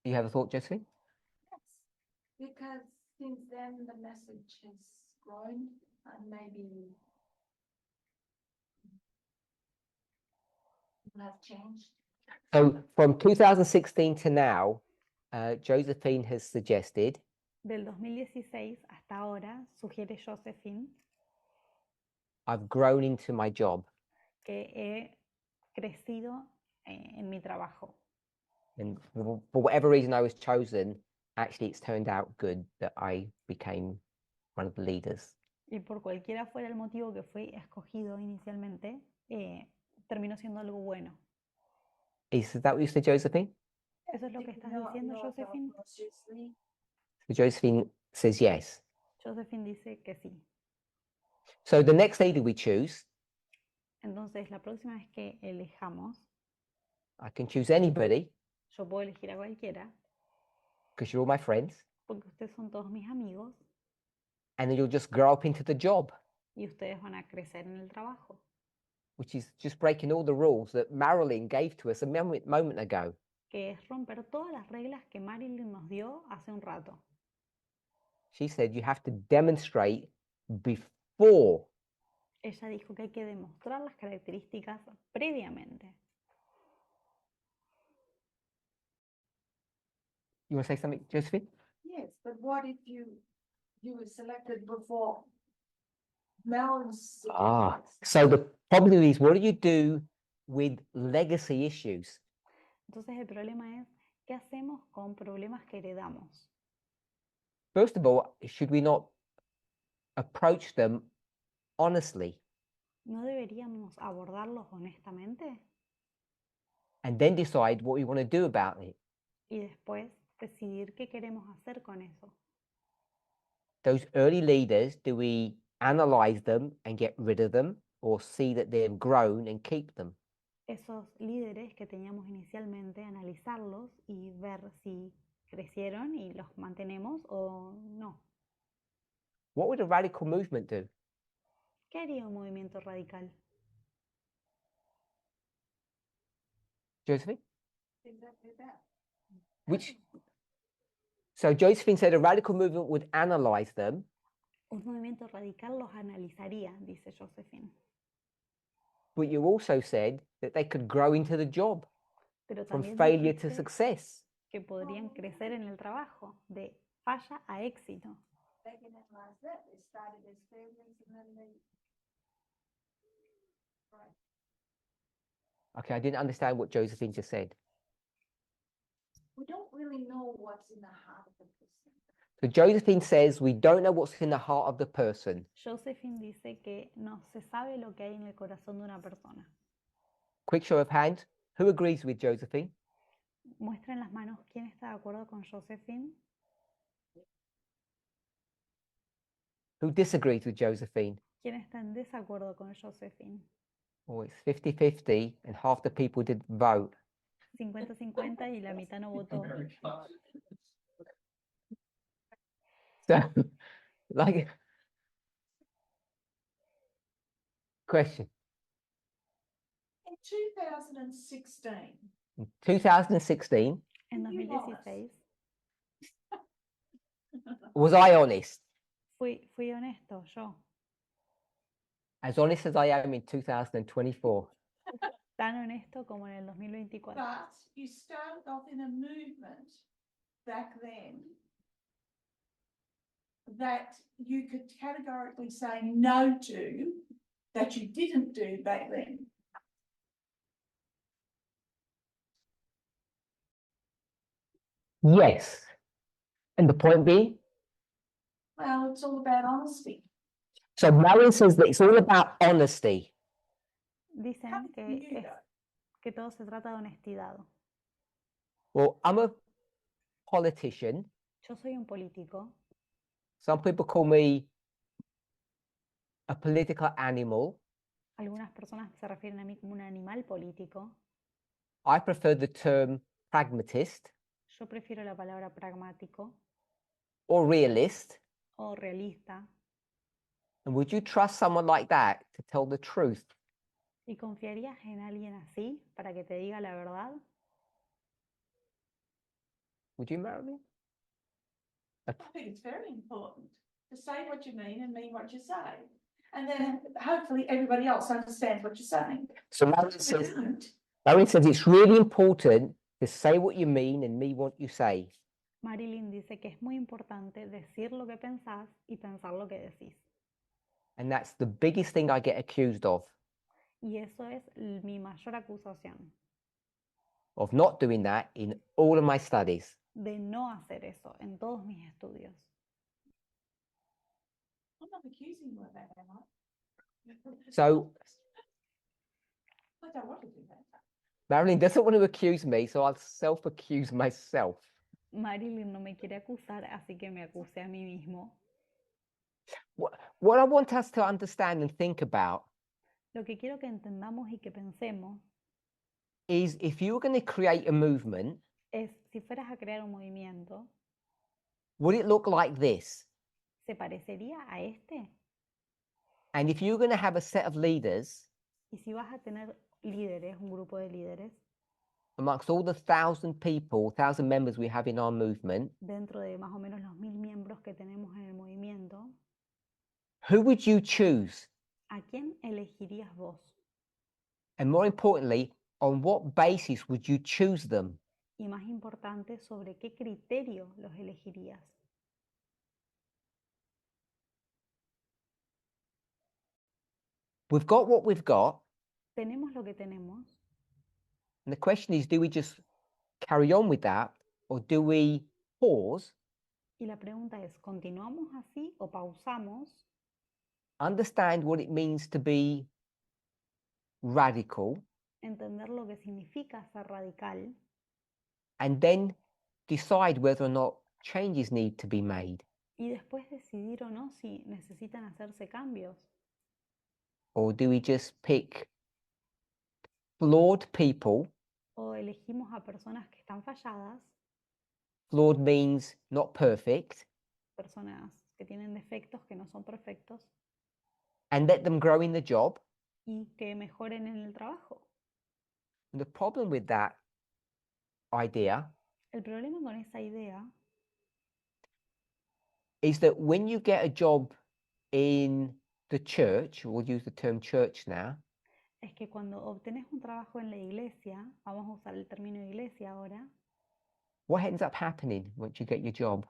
You have a thought, Josephine? Yes, because since then the message has grown and maybe have changed. So from 2016 to now, Josephine has suggested Del 2016 hasta ahora, sugiere Josephine I've grown into my job. que he crecido en mi trabajo. And for whatever reason I was chosen, actually it's turned out good that I became one of the leaders. Y por cualquiera fuera el motivo que fui escogido inicialmente, terminó siendo algo bueno. Is that what you said, Josephine? ¿Eso es lo que estás diciendo, Josephine? So Josephine says yes. Josephine dice que sí. So the next leader we choose, Entonces, la próxima vez que elijamos, I can choose anybody yo puedo elegir a cualquiera, because you're all my friends, porque ustedes son todos mis amigos and then you'll just grow up into the job, y ustedes van a crecer en el trabajo. which is just breaking all the rules that Marilyn gave to us a moment ago. Que es romper todas las reglas que Marilyn nos dio hace un rato. She said you have to demonstrate before. Ella dijo que hay que demostrar las características previamente. You want to say something, Josephine? yes, but what if you were selected before Mel's? So the problem is, what do you do with legacy issues? Entonces el problema es, ¿qué hacemos con problemas que heredamos? First of all, should we not approach them honestly ¿No deberíamos abordarlos honestamente and then decide what we want to do about it? y después decidir qué queremos hacer con eso? Those early leaders, do we analyze them and get rid of them, or see that they've grown and keep them? Esos líderes que teníamos inicialmente, analizarlos y ver si crecieron y los mantenemos o no. What would a radical movement do? ¿Qué haría un movimiento radical? Josephine? Exactly that. Which, so Josephine said a radical movement would analyze them, Un movimiento radical los analizaría, dice Josephine. but you also said that they could grow into the job Pero from también failure to dijiste success. que podrían crecer en el trabajo, de falla a éxito. They can analyze that. They started as failures and then they. Right. Okay, I didn't understand what Josephine just said. We don't really know what's in the heart of the person. So Josephine says we don't know what's in the heart of the person. Josephine dice que no se sabe lo que hay en el corazón de una persona. Quick show of hands. Who agrees with Josephine? Muestren las manos quién está de acuerdo con Josephine, Who disagrees with Josephine? quién está en desacuerdo con Josephine. Oh, it's 50-50 and half the people didn't vote. 50-50 y la mitad no votó. So, like, question. In 2016, In 2016, En You 2016 was I honest? fui honesto, yo, As honest as I am in 2024. tan honesto como en el 2024. but you started off in a movement back then that you could categorically say no to, that you didn't do back then. Yes. And the point being? Well, it's all about honesty. So Marion says that it's all about honesty. Dicen How can you que, go? que todo se trata de honestidad. Well, I'm a politician. Yo soy un político. Some people call me a political animal. Algunas personas se refieren a mí como un animal político. I prefer the term pragmatist Yo prefiero la palabra pragmático or realist. o realista. And would you trust someone like that to tell the truth? ¿Y confiarías en alguien así para que te diga la verdad? Would you marry me? I think it's very important. to say what you mean what you say. And then hopefully everybody else understands what you're saying. So If they don't, Marilyn says it's really important to say what you mean and mean what you say. Marilyn dice que es muy importante decir lo que pensás y pensar lo que decís. And that's the biggest thing I get accused Y eso es mi mayor acusación, of not doing that in all of my studies. de no hacer eso en todos mis estudios. I'm not accusing you of that, am I? So I don't want to do that. Marilyn doesn't want to accuse me, so I'll self-accuse myself. Marilyn no me quiere acusar, así que me acuse a mí mismo. What I want us to understand and think about Lo que quiero que entendamos y que pensemos is if you were going to create a movement, es, si fueras a crear un movimiento, would it look like this? ¿se parecería a este? And if you were going to have a set of leaders Y si vas a tener líderes, un grupo de líderes, amongst all the 1,000 members we have in our movement, dentro de más o menos los 1000 miembros que tenemos en el movimiento, who would you choose? ¿a quién elegirías vos? And more importantly, on what basis would you choose them? Y más importante, ¿sobre qué criterio los elegirías? We've got what we've got. Tenemos lo que tenemos And the question is, do we just carry on with that or do we pause, y la pregunta es, ¿continuamos así o pausamos? understand what it means to be radical, Entender lo que significa ser radical and then decide whether or not changes need to be made? y después decidir o no si necesitan hacerse cambios. Or do we just pick flawed people? O elegimos a personas que están falladas, Flawed means not perfect, personas que tienen defectos, que no son perfectos, and let them grow in the job. y que mejoren en el trabajo. And the problem with that idea El problema con esa idea is that when you get a job in the church, we'll use the term church now, es que cuando obtenés un trabajo en la iglesia, vamos a usar el término iglesia ahora, what ends up happening once you get your job?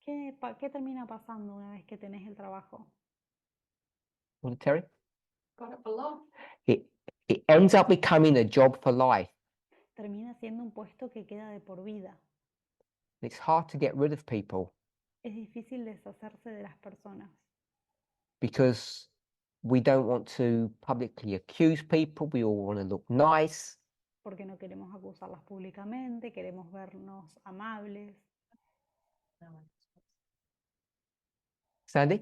¿qué termina pasando una vez que tenés el trabajo? Well, Terry? Got it for life. It ends up becoming a job for life. Termina siendo un puesto que queda de por vida. It's hard to get rid of people Es difícil deshacerse de las personas because we don't want to publicly accuse people. We all want to look nice. porque no queremos acusarlas públicamente, queremos vernos amables. Sandy?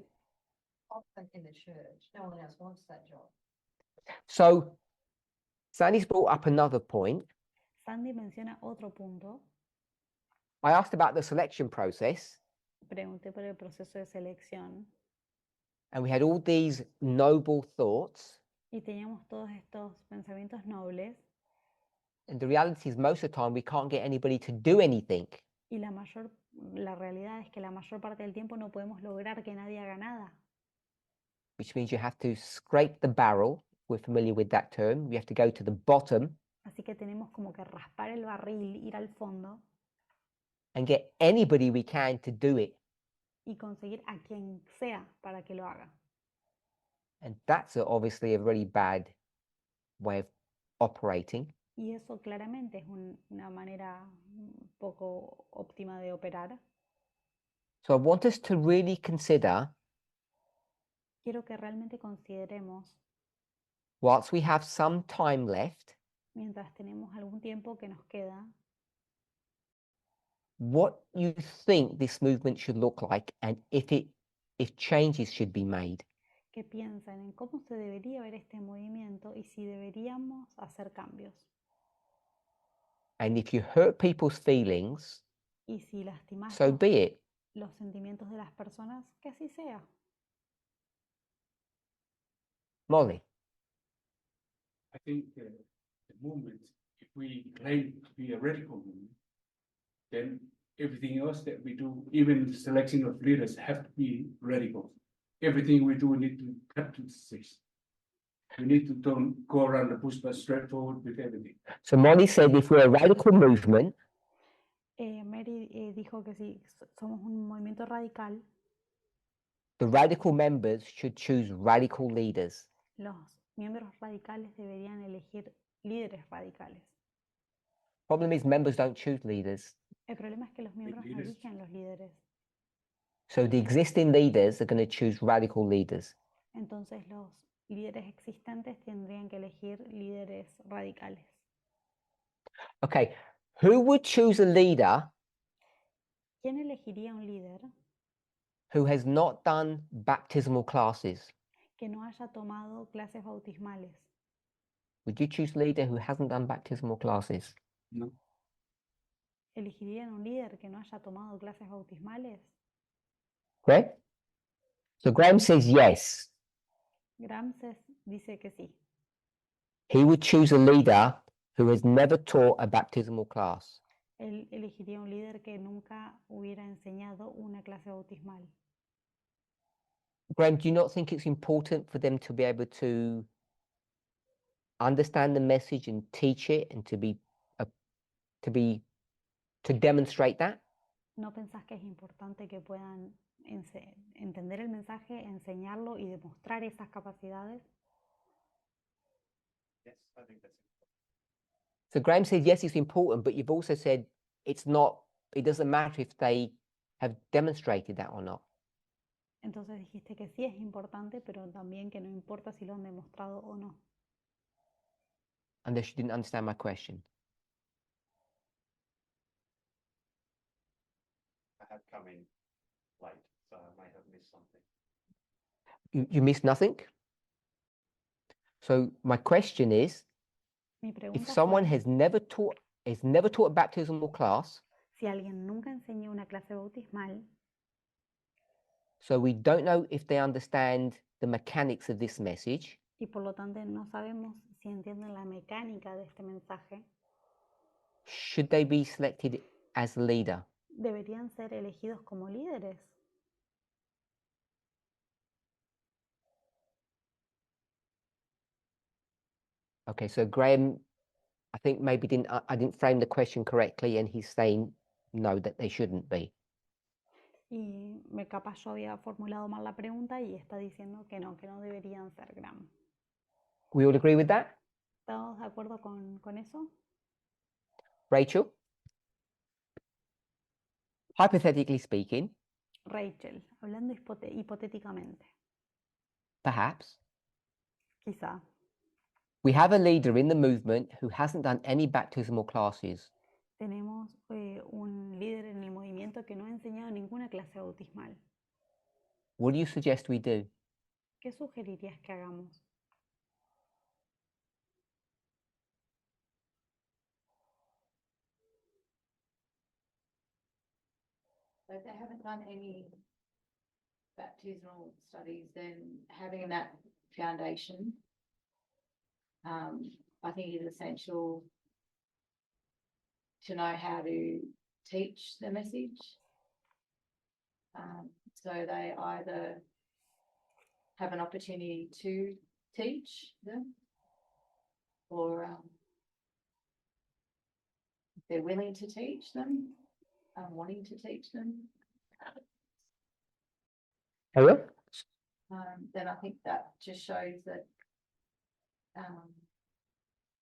Often in the church, no one else wants that job. So Sandy's brought up another point. Sandy menciona otro punto. I asked about the selection process, Pregunté por el proceso de selección and we had all these noble thoughts. y teníamos todos estos pensamientos nobles And the reality is most of the time we can't get anybody to do anything. y la realidad es que la mayor parte del tiempo no podemos lograr que nadie haga nada. Which means you have to scrape the barrel. We're familiar with that term. You have to go to the bottom Así que tenemos como que raspar el barril, ir al fondo and get anybody we can to do it. y conseguir a quien sea para que lo haga. And that's obviously a very bad way of operating. Y eso claramente es una manera poco óptima de operar. So I want us to really consider, Quiero que realmente consideremos, whilst we have some time left, mientras tenemos algún tiempo que nos queda, what you think this movement should look like and if changes should be made. que piensen en cómo se debería ver este movimiento y si deberíamos hacer cambios. And if you hurt people's feelings, Y si lastimás so be it. los sentimientos de las personas, que así sea. Molly? I think the movement, if we claim to be a radical movement, then everything else that we do, even the selection of leaders, have to be radical. Everything we do need to cut to the chase. We need to don't go around the bush, but straightforward with everything. So Molly said if we're a radical movement, Mary dijo que si somos un movimiento radical, the radical members should choose radical leaders. los miembros radicales deberían elegir líderes radicales. Problem is members don't choose leaders. El problema es que los miembros no leaders. eligen los líderes. So the existing leaders are going to choose radical leaders. Entonces los líderes existentes tendrían que elegir líderes radicales. Okay, who would choose a leader ¿Quién elegiría un líder who has not done baptismal classes? que no haya tomado clases bautismales? Would you choose a leader who hasn't done baptismal classes? No. ¿Elegirían un líder que no haya tomado clases bautismales? Graham? So Graham says yes. Gramses dice que sí. He would choose a leader who has never taught a baptismal class. Él elegiría un líder que nunca hubiera enseñado una clase bautismal. Graham, do you not think it's important for them to be able to understand the message and teach it and to demonstrate that? ¿No pensás que es importante que puedan entender el mensaje, enseñarlo y demostrar esas capacidades? Yes, I think that's it. So Graham said yes, it's important, but you've also said it doesn't matter if they have demonstrated that or not. Entonces dijiste que sí es importante, pero también que no importa si lo han demostrado o no. Unless you didn't understand my question. I have come in late, so I may have missed something. You missed nothing? So my question is, Mi if pregunta someone fue, has never taught a baptismal class, si alguien nunca enseñó una clase bautismal, so we don't know if they understand the mechanics of this message, y por lo tanto no sabemos si entienden la mecánica de este mensaje, should they be selected as a leader? deberían ser elegidos como líderes. Okay, so Graham, I think maybe I didn't frame the question correctly, and he's saying no, that they shouldn't be. Y capaz yo había formulado mal la pregunta y está diciendo que no deberían ser Graham. We all agree with that? ¿Estamos de acuerdo con eso? Rachel? Hypothetically speaking, Rachel, hablando hipotéticamente, perhaps, quizá, we have a leader in the movement who hasn't done any baptismal classes. tenemos un líder en el movimiento que no ha enseñado ninguna clase bautismal. What do you suggest we do? ¿Qué sugerirías que hagamos? So if they haven't done any baptismal studies, then having that foundation, I think is essential to know how to teach the message. So they either have an opportunity to teach them, or they're willing to teach them, wanting to teach them. Hello? Then I think that just shows that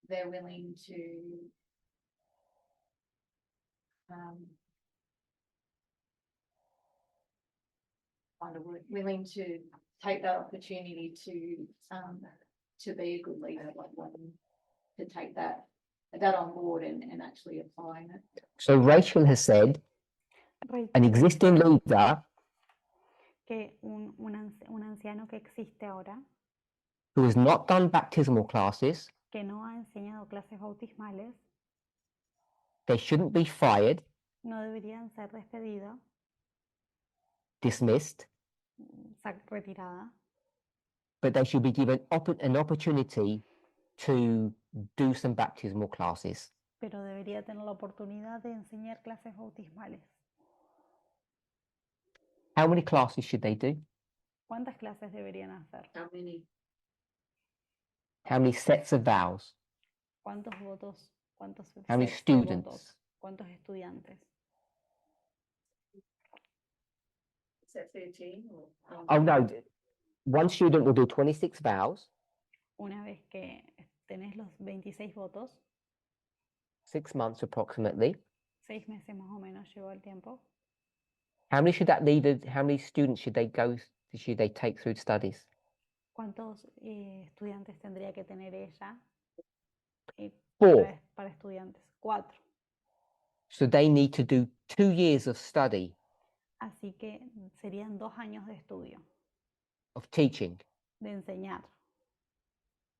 they're willing to find a word, willing to take that opportunity to be a good leader, like wanting to take that on board and actually applying it. So Rachel has said an Rachel existing dice leader que un anciano que existe ahora, who has not done baptismal classes, que no ha enseñado clases bautismales, they shouldn't be fired, no deberían ser despedidos, dismissed, retirada, but they should be given an opportunity to do some baptismal classes. pero debería tener la oportunidad de enseñar clases bautismales. How many classes should they do? ¿Cuántas clases deberían hacer? How many? How many sets of vows? ¿Cuántos votos? ¿Cuántos How many sets de votos? students? ¿Cuántos estudiantes? Is that 13 or? Oh no, one student will do 26 vows, Una vez que tenés los 26 votos, 6 months approximately. 6 meses más o menos llevó el tiempo. How many students should they take through studies? ¿Cuántos estudiantes tendría que tener ella Four. para estudiantes? 4. So they need to do 2 years of study, Así que serían 2 años de estudio, of teaching, de enseñar,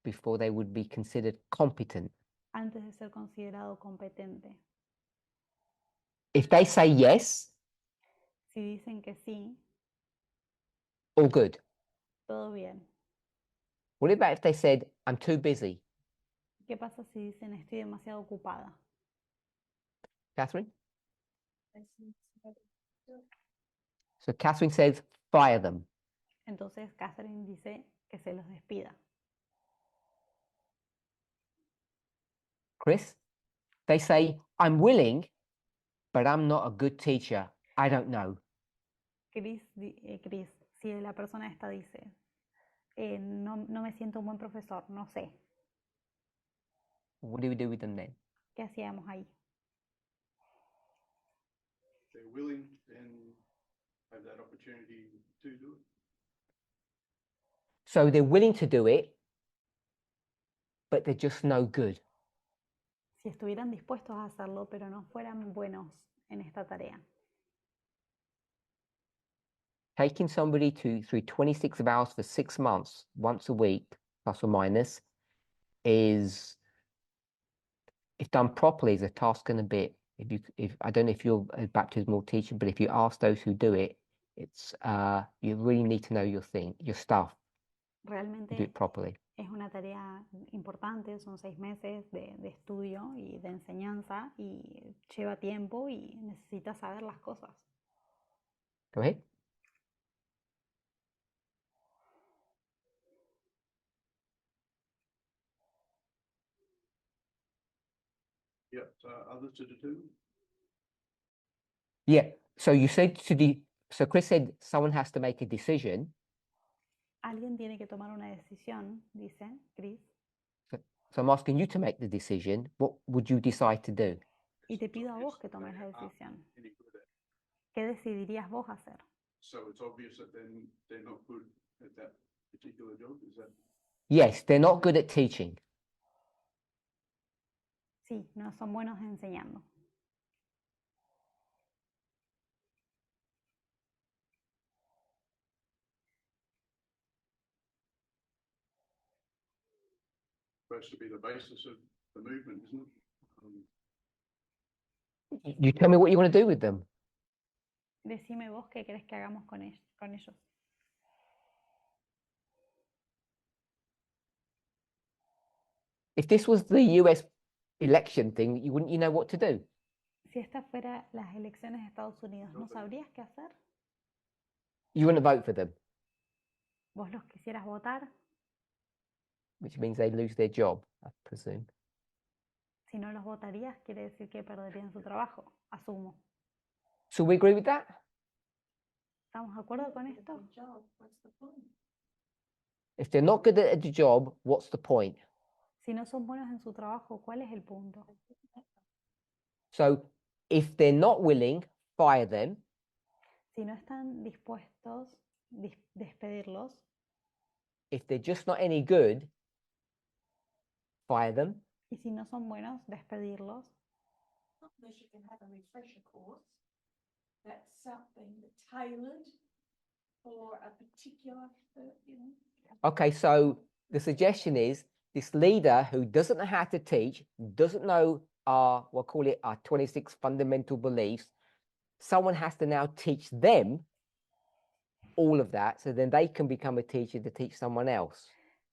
before they would be considered competent. antes de ser considerado competente. If they say yes, Si dicen que sí, all good. todo bien. What about if they said, I'm too busy? ¿Qué pasa si dicen estoy demasiado ocupada? Catherine? So Catherine says, fire them. Entonces Catherine dice que se los despida. Chris? They say, I'm willing, but I'm not a good teacher. I don't know. Chris, si la persona esta dice, no me siento un buen profesor, no sé, What do we do with them then? ¿qué hacíamos ahí? They're willing and have that opportunity to do it. So they're willing to do it, but they're just no good. Si estuvieran dispuestos a hacerlo, pero no fueran buenos en esta tarea. Taking somebody through 26 hours for 6 months, once a week, plus or minus, is, if done properly, is a task and a bit. If I don't know if you're a baptismal teacher, but if you ask those who do it, it's you really need to know your stuff, do Realmente it properly. es una tarea importante, son 6 meses de estudio y de enseñanza y lleva tiempo y necesitas saber las cosas. Go ahead. Yeah, so others to do. Yeah. So you said so Chris said someone has to make a decision. Alguien tiene que tomar una decisión, dice Chris, So I'm asking you to make the decision. What would you decide to do? y te pido a vos que tomes la decisión. ¿Qué decidirías vos hacer? So it's obvious that then they're not good at that particular job, is that? Yes, they're not good at teaching. Sí, no son buenos enseñando. Supposed to be the basis of the movement, isn't it? You tell me what you want to do with them. Decime vos qué querés que hagamos con ellos. If this was the US election thing, wouldn't you know what to do? Si esta fuera las elecciones de Estados Unidos, ¿no sabrías qué hacer? You wouldn't vote for them, ¿Vos los quisieras votar? which means they lose their job, I presume. Si no los votarías, quiere decir que perderían su trabajo, asumo. So we agree with that? ¿Estamos de acuerdo con esto? If they're not good at the job, what's the point? Si no son buenos en su trabajo, ¿cuál es el punto? So if they're not willing, fire them. Si no están dispuestos, despedirlos. If they're just not any good, fire them. Y si no son buenos, despedirlos. Unless you can have a refresher course, that's something that's tailored for a particular, Okay, so the suggestion is this leader who doesn't know how to teach, doesn't know we'll call it our 26 fundamental beliefs, someone has to now teach them all of that, so then they can become a teacher to teach someone else.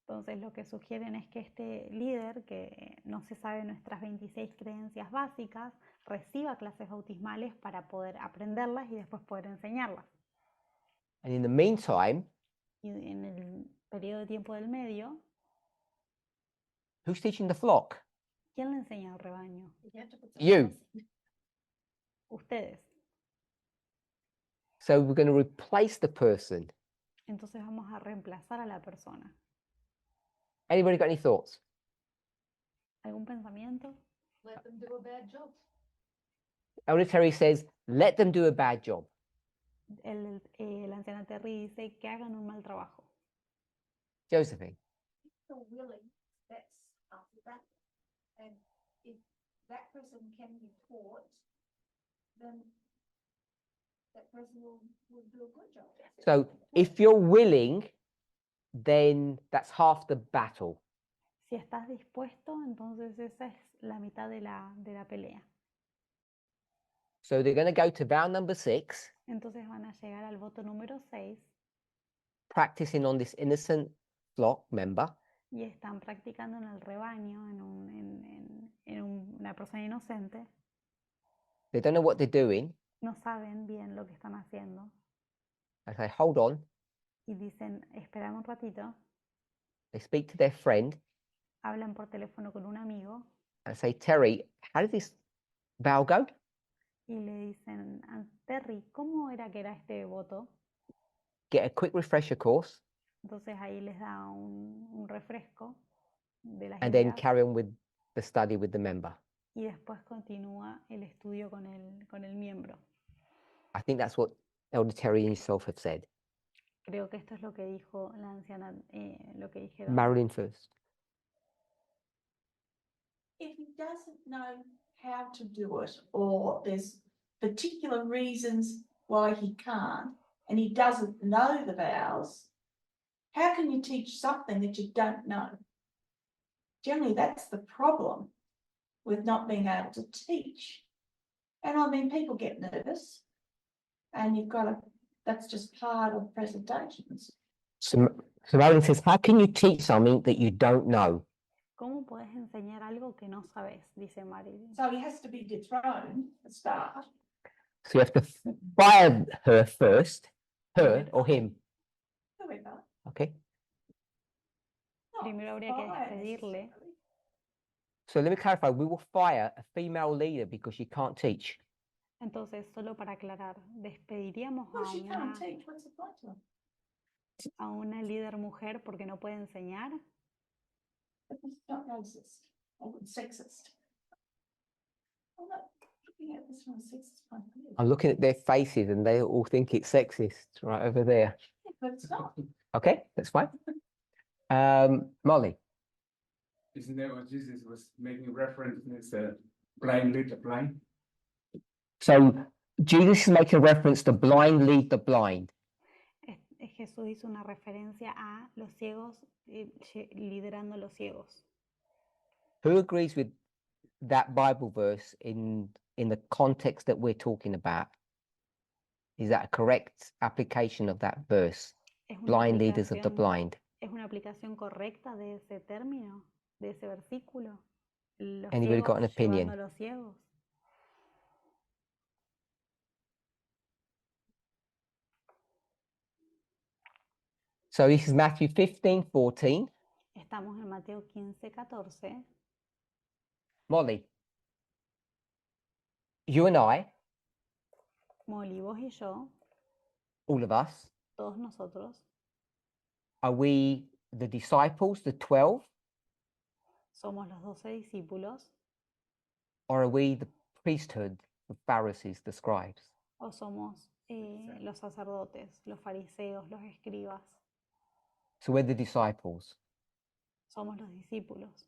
Entonces lo que sugieren es que este líder, que no se sabe nuestras 26 creencias básicas, reciba clases bautismales para poder aprenderlas y después poder enseñarlas. And in the meantime, Y en el periodo de tiempo del medio, who's teaching the flock? ¿quién le enseña al rebaño? You have to put some You. else in. Ustedes. So we're going to replace the person. Entonces vamos a reemplazar a la persona. Anybody got any thoughts? ¿Algún pensamiento? Let them do a bad job. Elder Terry says, let them do a bad job. La anciana Terry dice que hagan un mal trabajo. Josephine. You're willing, that's after that. And if that person can be taught, then that person will do a good job. So if you're willing, then that's half the battle. Si estás dispuesto, entonces esa es la mitad de la pelea. So they're going to go to vow number 6, Entonces van a llegar al voto número 6 practicing on this innocent flock member. y están practicando en el rebaño, una persona inocente. They don't know what they're doing. No saben bien lo que están haciendo They say, hold on. y dicen, espérame un ratito. They speak to their friend Hablan por teléfono con un amigo and say, Terry, how did this vow go? y le dicen, Terry, ¿cómo era que era este voto? Get a quick refresher course Entonces ahí les da un refresco de las and then ideas carry on with the study with the member. y después continúa el estudio con el miembro. I think that's what Elder Terry and yourself have said. Creo que esto es lo que dijo la anciana, lo que dijeron. Marilyn first. If he doesn't know how to do it, or there's particular reasons why he can't, and he doesn't know the vows, how can you teach something that you don't know? Generally, that's the problem with not being able to teach. And I mean, people get nervous, and that's just part of presentations. So Marilyn says, how can you teach something that you don't know? ¿Cómo puedes enseñar algo que no sabes? Dice Marilyn. So he has to be dethroned to start. So you have to fire her first, her or him. Whoever. Okay. Not Primero habría que fire despedirle. necessarily. So let me clarify. We will fire a female leader because she can't teach. Entonces, solo para aclarar, despediríamos Well, she can't teach. What's the point of it? a una líder mujer porque no puede enseñar. It's not racist or sexist. I'm not looking at this from a sexist point of view. I'm looking at their faces and they all think it's sexist right over there. Yeah, but it's not. Okay, that's fine. Molly. Isn't that what Jesus was making reference as blind lead the blind? So Jesus is making reference to blind lead the blind. Jesús hizo una referencia a los ciegos liderando a los ciegos. Who agrees with that Bible verse in the context that we're talking about? Is that a correct application of that verse? ¿Es una Blind leaders of the aplicación- blind. ¿Es una aplicación correcta de ese término, de ese versículo? Los Anybody got an ciegos opinion? llevando a los ciegos. So this is Matthew 15:14. Estamos en Mateo 15:14. Molly, you and I, Molly, vos y yo, all of us, todos nosotros, are we the disciples, the 12, somos los 12 discípulos or are we the priesthood, the Pharisees, the scribes? o somos los sacerdotes, los fariseos, los escribas. So we're the disciples. Somos los discípulos.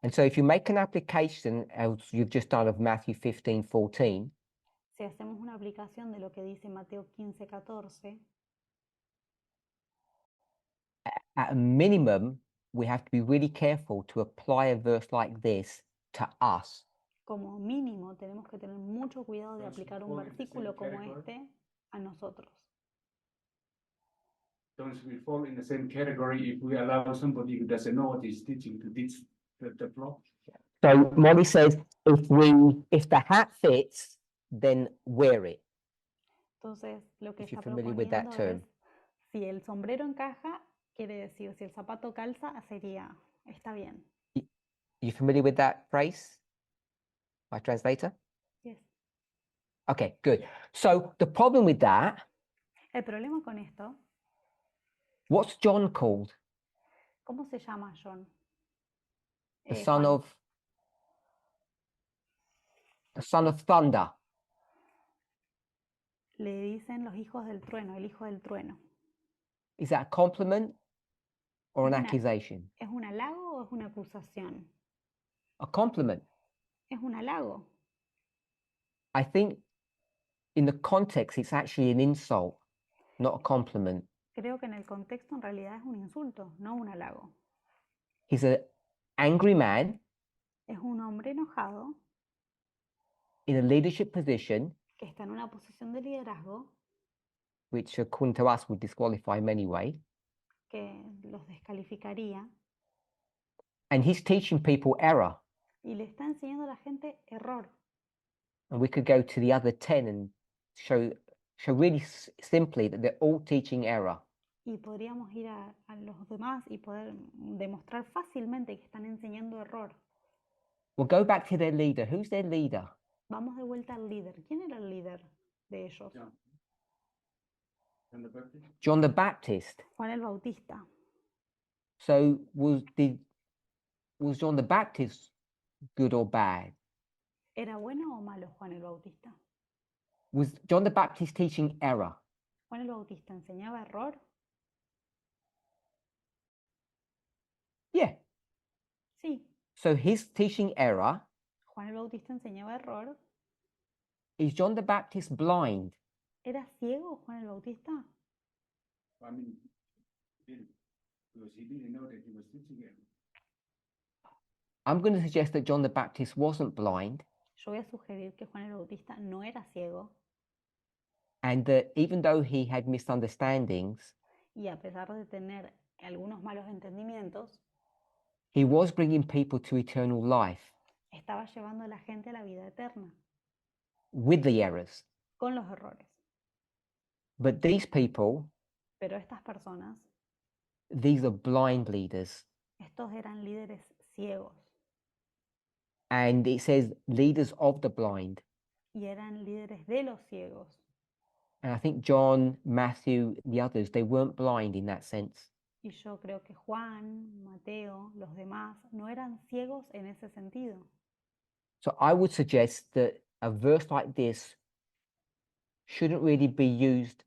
And so if you make an application, as you've just done of Matthew 15:14, Si hacemos una aplicación de lo que dice Mateo 15:14, at a minimum, we have to be really careful to apply a verse like this to us. como mínimo tenemos que tener mucho cuidado de Don't aplicar un fall in the versículo same como category. este a nosotros. Don't we fall in the same category if we allow somebody who doesn't know what he's teaching to teach the flock? So Molly says, if the hat fits, then wear it. Entonces, lo que If you're está familiar with that proponiendo term. es, si el sombrero encaja, quiere decir, si el zapato calza, sería, está bien. You familiar with that phrase? My translator? Yes. Okay, good. So the problem with that, El problema con esto, what's John called? ¿cómo se llama John? The son Juan. of the son of thunder. Le dicen los hijos del trueno, el hijo del trueno. Is that a compliment or an Es una- accusation? ¿Es un halago o es una acusación? A compliment. Es un halago. I think in the context, it's actually an insult, not a compliment. Creo que en el contexto en realidad es un insulto, no un halago. He's an angry man Es un hombre enojado in a leadership position, que está en una posición de liderazgo which according to us would disqualify him anyway. que los descalificaría And he's teaching people error. y le está enseñando a la gente error. And we could go to the other 10 and show really simply that they're all teaching error. Y podríamos ir a los demás y poder demostrar fácilmente que están enseñando error. We'll go back to their leader. Who's their leader? Vamos de vuelta al líder. ¿Quién era el líder de ellos? Yeah. And the Baptist? John the Baptist. Juan el Bautista. So was John the Baptist good or bad? ¿Era bueno o malo Juan el Bautista? Was John the Baptist teaching error? Juan el Bautista enseñaba error. Yeah. Sí, So his teaching error. Juan el Bautista enseñaba error. Is John the Baptist blind? ¿Era ciego Juan el Bautista? I mean, he didn't, because he didn't know that he was teaching it. I'm going to suggest that John the Baptist wasn't blind, Yo voy a sugerir que Juan el Bautista no era ciego and that even though he had misunderstandings, y a pesar de tener algunos malos entendimientos, he was bringing people to eternal life estaba llevando a la gente a la vida eterna with the errors. con los errores. But these people, Pero estas personas, these are blind leaders. estos eran líderes ciegos And it says leaders of the blind. y eran líderes de los ciegos. And I think John, Matthew, the others, they weren't blind in that sense. Y yo creo que Juan, Mateo, los demás no eran ciegos en ese sentido. So I would suggest that a verse like this shouldn't really be used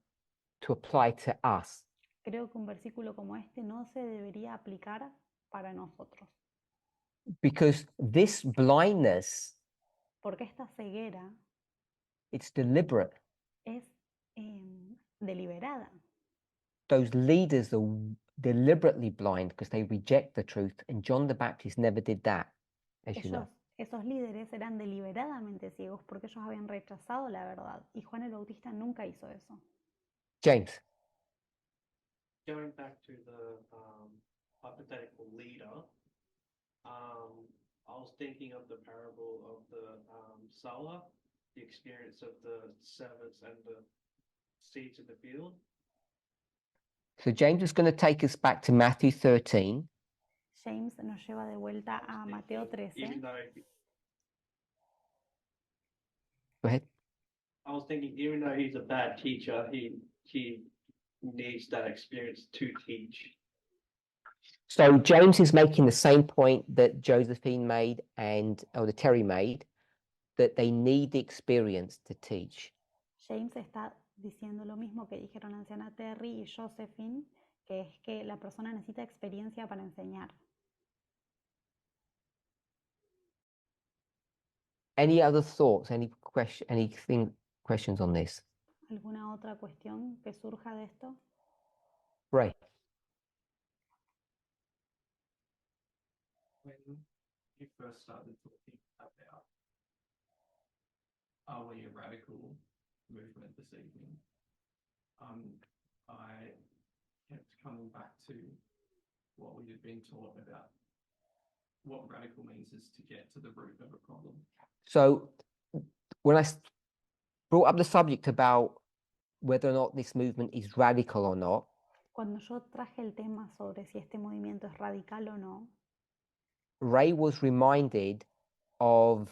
to apply to us. Creo que un versículo como este no se debería aplicar para nosotros, Because this blindness, porque esta ceguera it's deliberate. es deliberada. Those leaders are deliberately blind because they reject the truth. And John the Baptist never did that, as you know. Esos líderes eran deliberadamente ciegos porque ellos habían rechazado la verdad y Juan el Bautista nunca hizo eso. James. Going back to the hypothetical leader, I was thinking of the parable of the sower, the experience of the servants and the seeds in the field. So James is going to take us back to Matthew 13. James nos lleva de vuelta a Mateo 13. Even though Go ahead. I was thinking, even though he's a bad teacher, he needs that experience to teach. So James is making the same point that Josephine made and Elder Terry made, that they need the experience to teach. James está diciendo lo mismo que dijeron anciana Terry y Josephine, que es que la persona necesita experiencia para enseñar. Any other thoughts? Questions on this? ¿Alguna otra cuestión que surja de esto? Ray. When you first started talking about are we a radical movement this evening, I kept coming back to what we had been taught about what radical means is to get to the root of a problem. So when I brought up the subject about whether or not this movement is radical or not, Cuando yo traje el tema sobre si este movimiento es radical o no, Ray was reminded of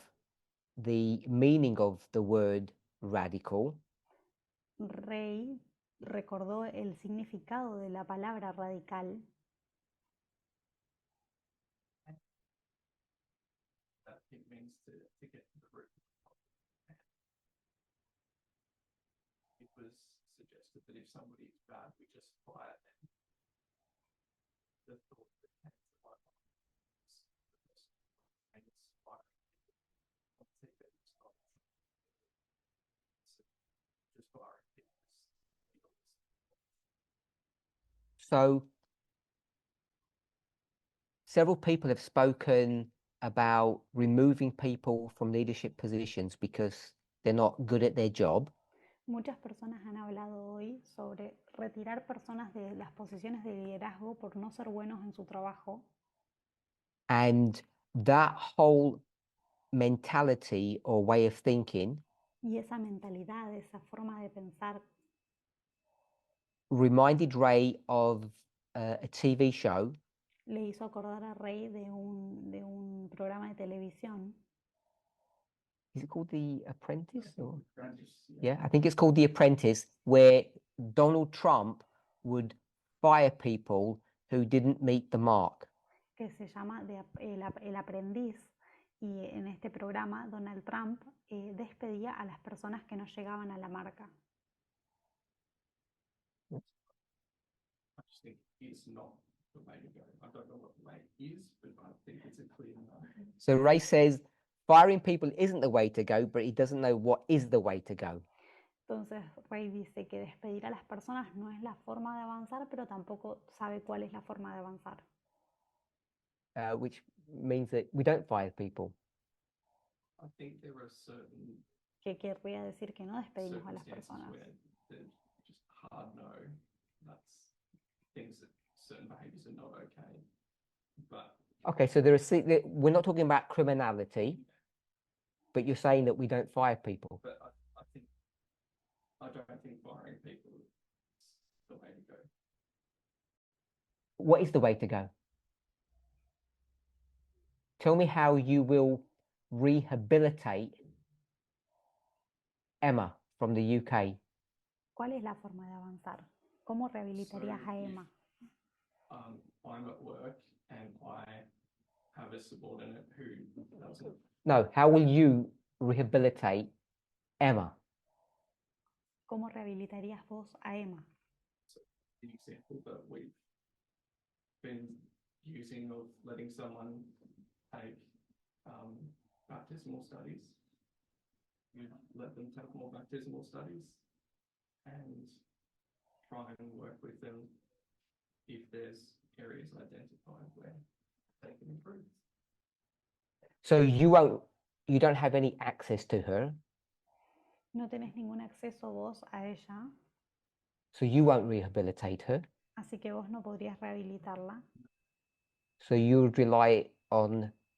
the meaning of the word radical Rey recordó el significado de la palabra radical, that it means to get to the root. It was suggested that if somebody is bad, we just fire them. The thought that came to my mind was the person who is firing people. I think that it's not just firing people. So several people have spoken about removing people from leadership positions because they're not good at their job. muchas personas han hablado hoy sobre retirar personas de las posiciones de liderazgo por no ser buenos en su trabajo. And that whole mentality or way of thinking Y esa mentalidad, esa forma de pensar, reminded Ray of a TV show le hizo acordar a Rey de un programa de televisión. Is it called The Apprentice? Or? Apprentice, Yeah, I think it's called The Apprentice, where Donald Trump would fire people who didn't meet the mark. Que se llama El Aprendiz, y en este programa Donald Trump despedía a las personas que no llegaban a la marca. I just think it's not the way to go. I don't know what the way is, but I think it's a clear no. So Ray says firing people isn't the way to go, but he doesn't know what is the way to go. Entonces Ray dice que despedir a las personas no es la forma de avanzar, pero tampoco sabe cuál es la forma de avanzar. Which means that we don't fire people. I think there are certain Que querría decir que no despedimos a las circumstances personas. where there's just hard no. That's things that certain behaviours are not okay. But Okay, so we're not talking about criminality, but you're saying that we don't fire people. but I don't think firing people is the way to go. What is the way to go? Tell me how you will rehabilitate Emma from the UK. ¿Cuál es la forma de avanzar? ¿Cómo rehabilitarías So a if, Emma? I'm at work and I have a subordinate who doesn't. No, how will you rehabilitate Emma? ¿Cómo rehabilitarías vos a Emma? The example that we've been using of letting someone take baptismal studies. You let them take more baptismal studies and try and work with them if there's areas identified where they can improve. So you don't have any access to her, No tenés ningún acceso vos a ella, so you won't rehabilitate her. así que vos no podrías rehabilitarla. So you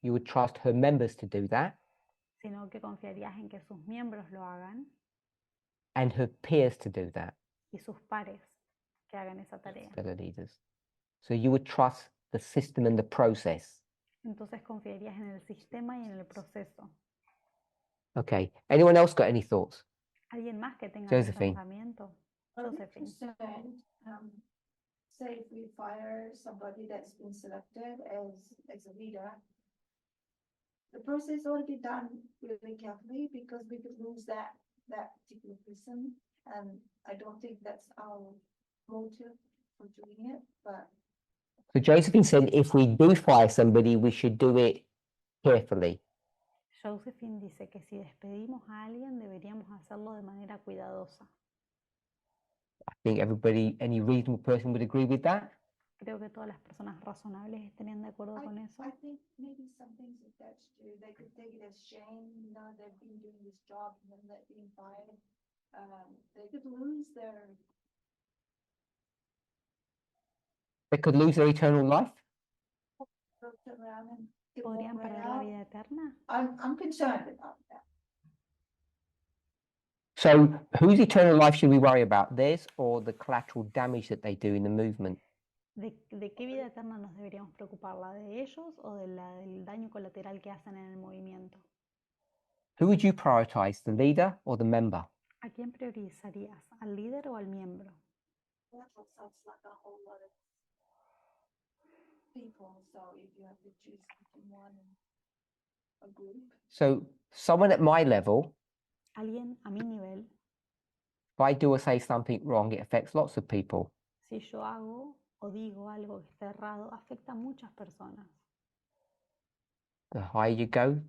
would trust her members to do that Sino que confiarías en que sus miembros lo hagan and her peers to do that, y sus pares que hagan esa tarea. fellow leaders. So you would trust the system and the process. Entonces confiarías en el sistema y en el proceso. Okay. Anyone else got any thoughts? ¿Alguien más que tenga algún Josephine. pensamiento? I'm Josephine. concerned, say if we fire somebody that's been selected as a leader, the process already done really carefully because we could lose that particular person. And I don't think that's our motive for doing it, but So Josephine said if we do fire somebody, we should do it carefully. Josephine dice que si despedimos a alguien deberíamos hacerlo de manera cuidadosa. I think any reasonable person would agree with that. Creo que todas las personas razonables estarían de acuerdo con eso. I think maybe some things attached to, they could take it as shame, they've been doing this job and then they're being fired. They could lose They could lose their eternal life. turn around and get ¿Podrían more right perder la out. vida eterna? I'm concerned about that. So whose eternal life should we worry about? Theirs or the collateral damage that they do in the movement? ¿De qué vida eterna nos deberíamos preocupar? ¿La de ellos o de la del daño colateral que hacen en el movimiento? Who would you prioritize, the leader or the member? ¿A quién priorizarías? ¿Al líder o al miembro? That sounds like a whole lot of people, so if you have to choose between one and a group. So someone at my level, Alguien a mi nivel, if I do or say something wrong, it affects lots of people. si yo hago o digo algo que está errado, afecta a muchas personas. The higher you go,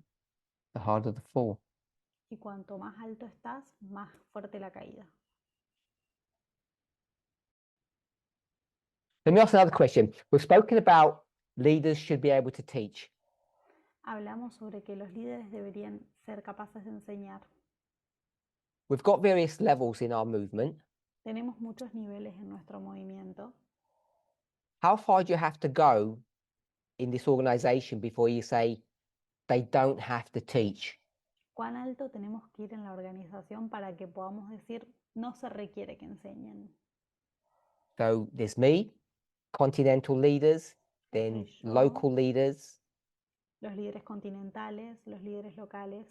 the harder the fall. Y cuanto más alto estás, más fuerte la caída. Let me ask another question. We've spoken about leaders should be able to teach. Hablamos sobre que los líderes deberían ser capaces de enseñar. We've got various levels in our movement. Tenemos muchos niveles en nuestro movimiento. How far do you have to go in this organization before you say they don't have to teach? ¿Cuán alto tenemos que ir en la organización para que podamos decir no se requiere que enseñen? So there's me, continental leaders, then Soy yo, local leaders, los líderes continentales, los líderes locales,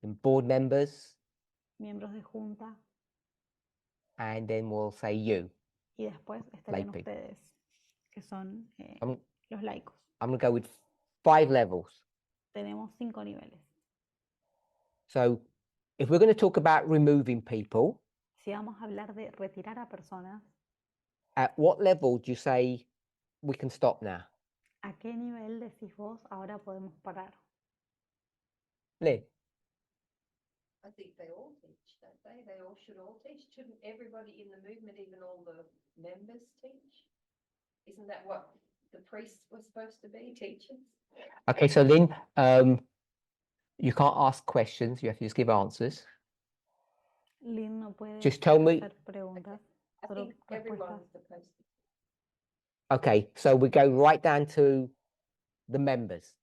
and board members, miembros de junta, and then we'll say you. y después estarían Lay people. ustedes, que son I'm, los laicos. I'm going to go with 5 levels. Tenemos 5 niveles. So if we're going to talk about removing people, Si vamos a hablar de retirar a personas, at what level do you say we can stop now? ¿a qué nivel decís vos ahora podemos parar? Lynn? I think they all teach, don't they? They all should all teach. Shouldn't everybody in the movement, even all the members, teach? Isn't that what the priests were supposed to be, teachers? Okay, so Lynn, you can't ask questions, you have to just give answers. Lynn no puede Just tell me. hacer preguntas, I solo think respuestas. everyone's supposed to. Okay, so we go right down to the members.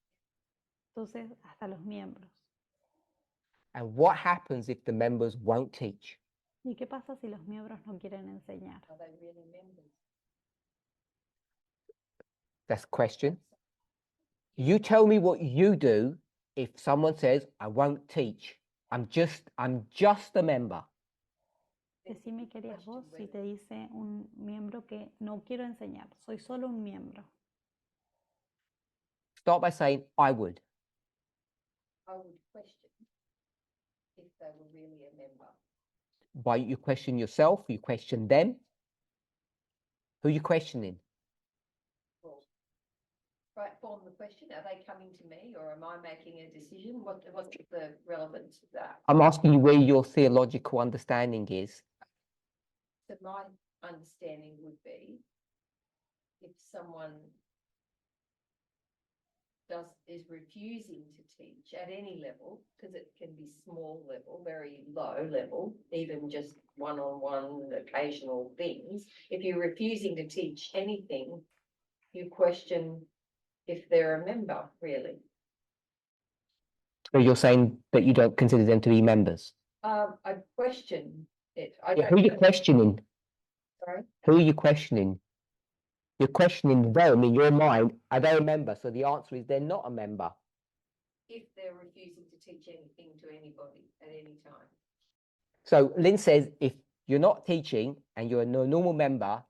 Entonces, hasta los miembros. And what happens if the members won't teach? ¿Y qué pasa si los miembros no quieren enseñar? Are they really members? That's a question. You tell me what you do if someone says, I won't teach. I'm just a member. Decime qué harías vos si te dice un miembro que no quiero enseñar, soy solo un miembro. Start by saying, I would. I would question if they were really a member. Why you question yourself, you question them. Who are you questioning? Well, right, form the question. Are they coming to me or am I making a decision? What's the relevance of that? I'm asking you where your theological understanding is. So my understanding would be if someone is refusing to teach at any level, because it can be small level, very low level, even just one-on-one occasional things. If you're refusing to teach anything, you question if they're a member, really. So you're saying that you don't consider them to be members? I question it. Yeah, who are you questioning? Sorry? Who are you questioning? You're questioning them in your mind. Are they a member? So the answer is they're not a member. If they're refusing to teach anything to anybody at any time. So Lynn says if you're not teaching and you're a normal member,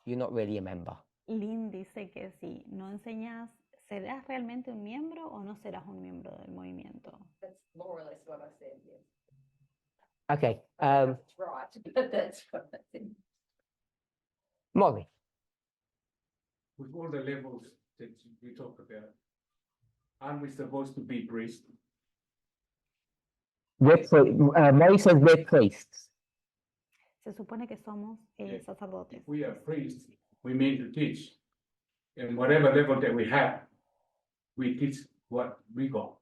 you're not really a member. Lynn dice que si no enseñas, ¿serás realmente un miembro o no serás un miembro del movimiento? That's more or less what I said, yes. Okay. I don't know if it's right, but that's what I think. Molly. With all the levels that we talk about, aren't we supposed to be priests? Molly says we're priests. Se supone que somos Yeah. sacerdotes. If we are priests, we mean to teach. And whatever level that we have, we teach what we got.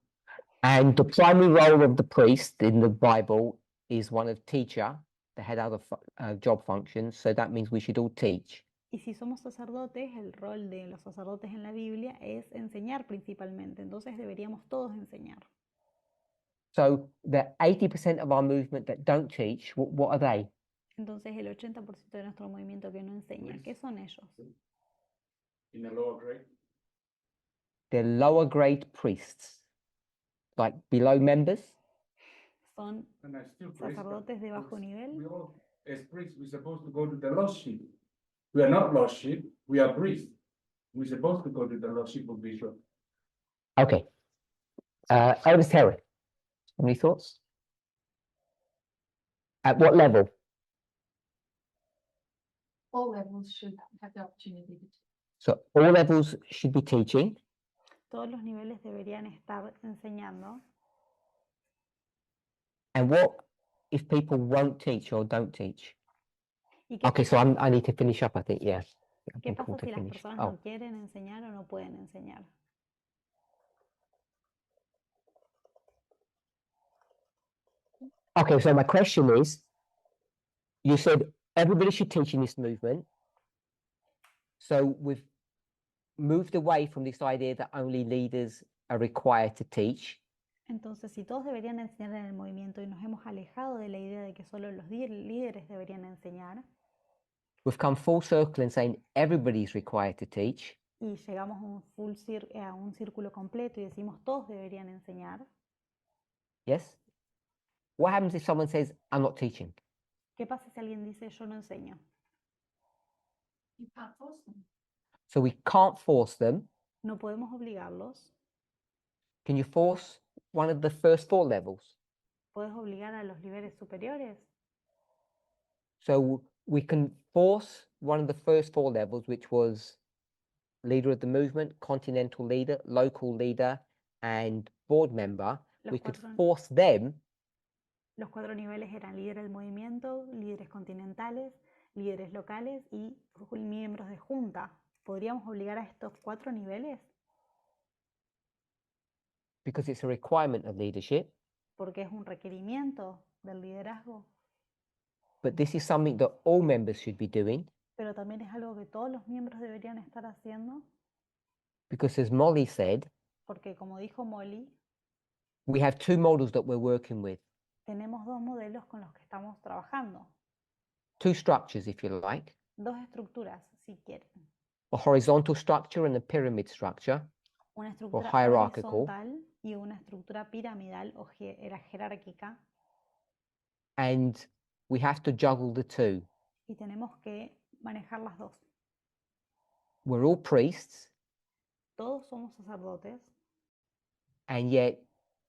And the primary role of the priest in the Bible is one of teacher. They had other job functions, so that means we should all teach. Y si somos sacerdotes, el rol de los sacerdotes en la Biblia es enseñar principalmente, entonces deberíamos todos enseñar. So the 80% of our movement that don't teach, what are they? Entonces el 80% de nuestro movimiento que no enseña, ¿qué son ellos? In a lower grade. They're lower grade priests, like below members. Son And I still praise God, sacerdotes de bajo because nivel. we all, as priests, we're supposed to go to the lost sheep. We are not lost sheep, we are priests. We're supposed to go to the lost sheep of Israel. Okay. Elder Terry, any thoughts? At what level? All levels should have the opportunity to. So all levels should be teaching. Todos los niveles deberían estar enseñando. And what if people won't teach or don't teach? ¿Y qué Okay, so I need to finish up, I think, yeah. I've ¿Qué been pasa called to si las finish. personas Oh, no quieren enseñar o no pueden enseñar? okay, so my question is, you said everybody should teach in this movement. So we've moved away from this idea that only leaders are required to teach. Entonces, si todos deberían enseñar en el movimiento y nos hemos alejado de la idea de que solo los líderes deberían enseñar, We've come full circle and saying everybody's required to teach. y llegamos a un círculo completo y decimos todos deberían enseñar, Yes? What happens if someone says, I'm not teaching? ¿qué pasa si alguien dice yo no enseño? You can't force them. So we can't force them. No podemos obligarlos. Can you force one of the first four levels? ¿Puedes obligar a los niveles superiores? So we can force one of the first four levels, which was leader of the movement, continental leader, local leader, and board member. Los We could cuatro- force them Los 4 niveles eran líder del movimiento, líderes continentales, líderes locales y miembros de junta. ¿Podríamos obligar a estos 4 niveles? because it's a requirement of leadership. Porque es un requerimiento del liderazgo, But this is something that all members should be doing, pero también es algo que todos los miembros deberían estar haciendo, because as Molly said, porque como dijo Molly, we have two models that we're working with, tenemos 2 modelos con los que estamos trabajando, two structures, if you like, 2 estructuras, si quieren. a horizontal structure and a pyramid structure. Una estructura hierarchical. horizontal y una estructura piramidal o jerárquica, And we have to juggle the two. y tenemos que manejar las 2. We're all priests, Todos somos sacerdotes, and yet,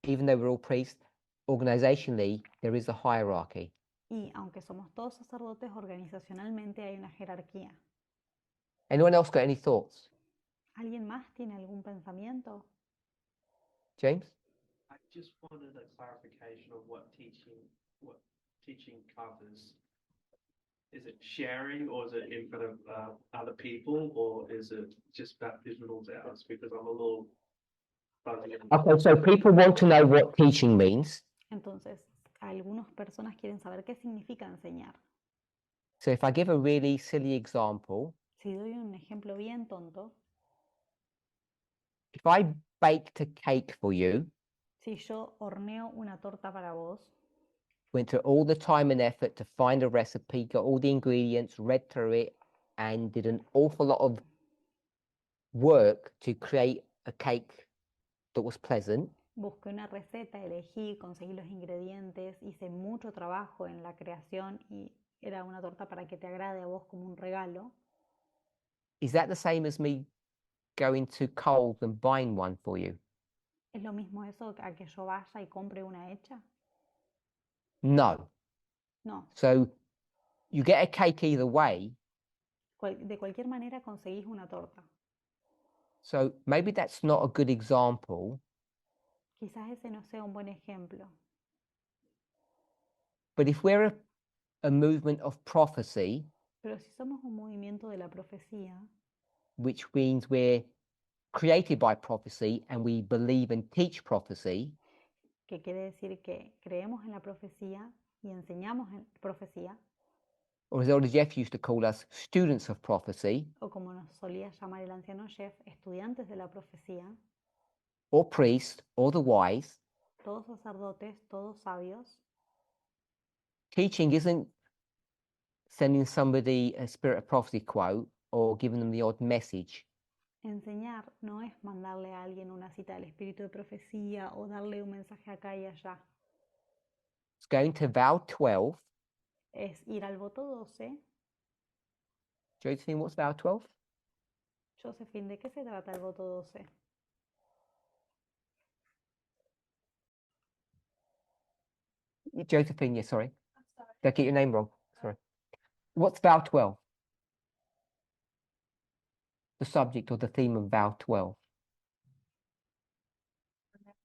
even though we're all priests, organizationally, there is a hierarchy. y aunque somos todos sacerdotes, organizacionalmente hay una jerarquía. Anyone else got any thoughts? ¿Alguien más tiene algún pensamiento? James? I just wanted a clarification of what teaching covers. Is it sharing, or is it in front of other people, or is it just baptismal vows? Because I'm a little fuzzy. Okay, so people want to know what teaching means. Entonces, algunas personas quieren saber qué significa enseñar. So if I give a really silly example, Si doy un ejemplo bien tonto, if I baked a cake for you, si yo horneo una torta para vos, went through all the time and effort to find a recipe, got all the ingredients, read through it, and did an awful lot of work to create a cake that was pleasant, busqué una receta, elegí, conseguí los ingredientes, hice mucho trabajo en la creación y era una torta para que te agrade a vos como un regalo. is that the same as me going to Coles and buying one for you? ¿Es lo mismo eso a que yo vaya y compre una hecha? No. No, So you get a cake either way. de cualquier manera conseguís una torta. So maybe that's not a good example, Quizás ese no sea un buen ejemplo, but if we're a movement of prophecy, pero si somos un movimiento de la profecía, which means we're created by prophecy and we believe and teach prophecy, que quiere decir que creemos en la profecía y enseñamos en profecía, or as Elder Jeff used to call us, students of prophecy, o como nos solía llamar el anciano Jeff, estudiantes de la profecía, or priests, or the wise, todos sacerdotes, todos sabios. Teaching isn't sending somebody a spirit of prophecy quote or giving them the odd message. Enseñar no es mandarle a alguien una cita del espíritu de profecía o darle un mensaje acá y allá. It's going to vow 12. Es ir al voto 12. Josephine, what's vow 12? Josephine, ¿de qué se trata el voto 12? Josephine, yeah, sorry. I'm sorry. Did I get your name wrong? Sorry. What's vow 12? The subject or the theme of vow 12.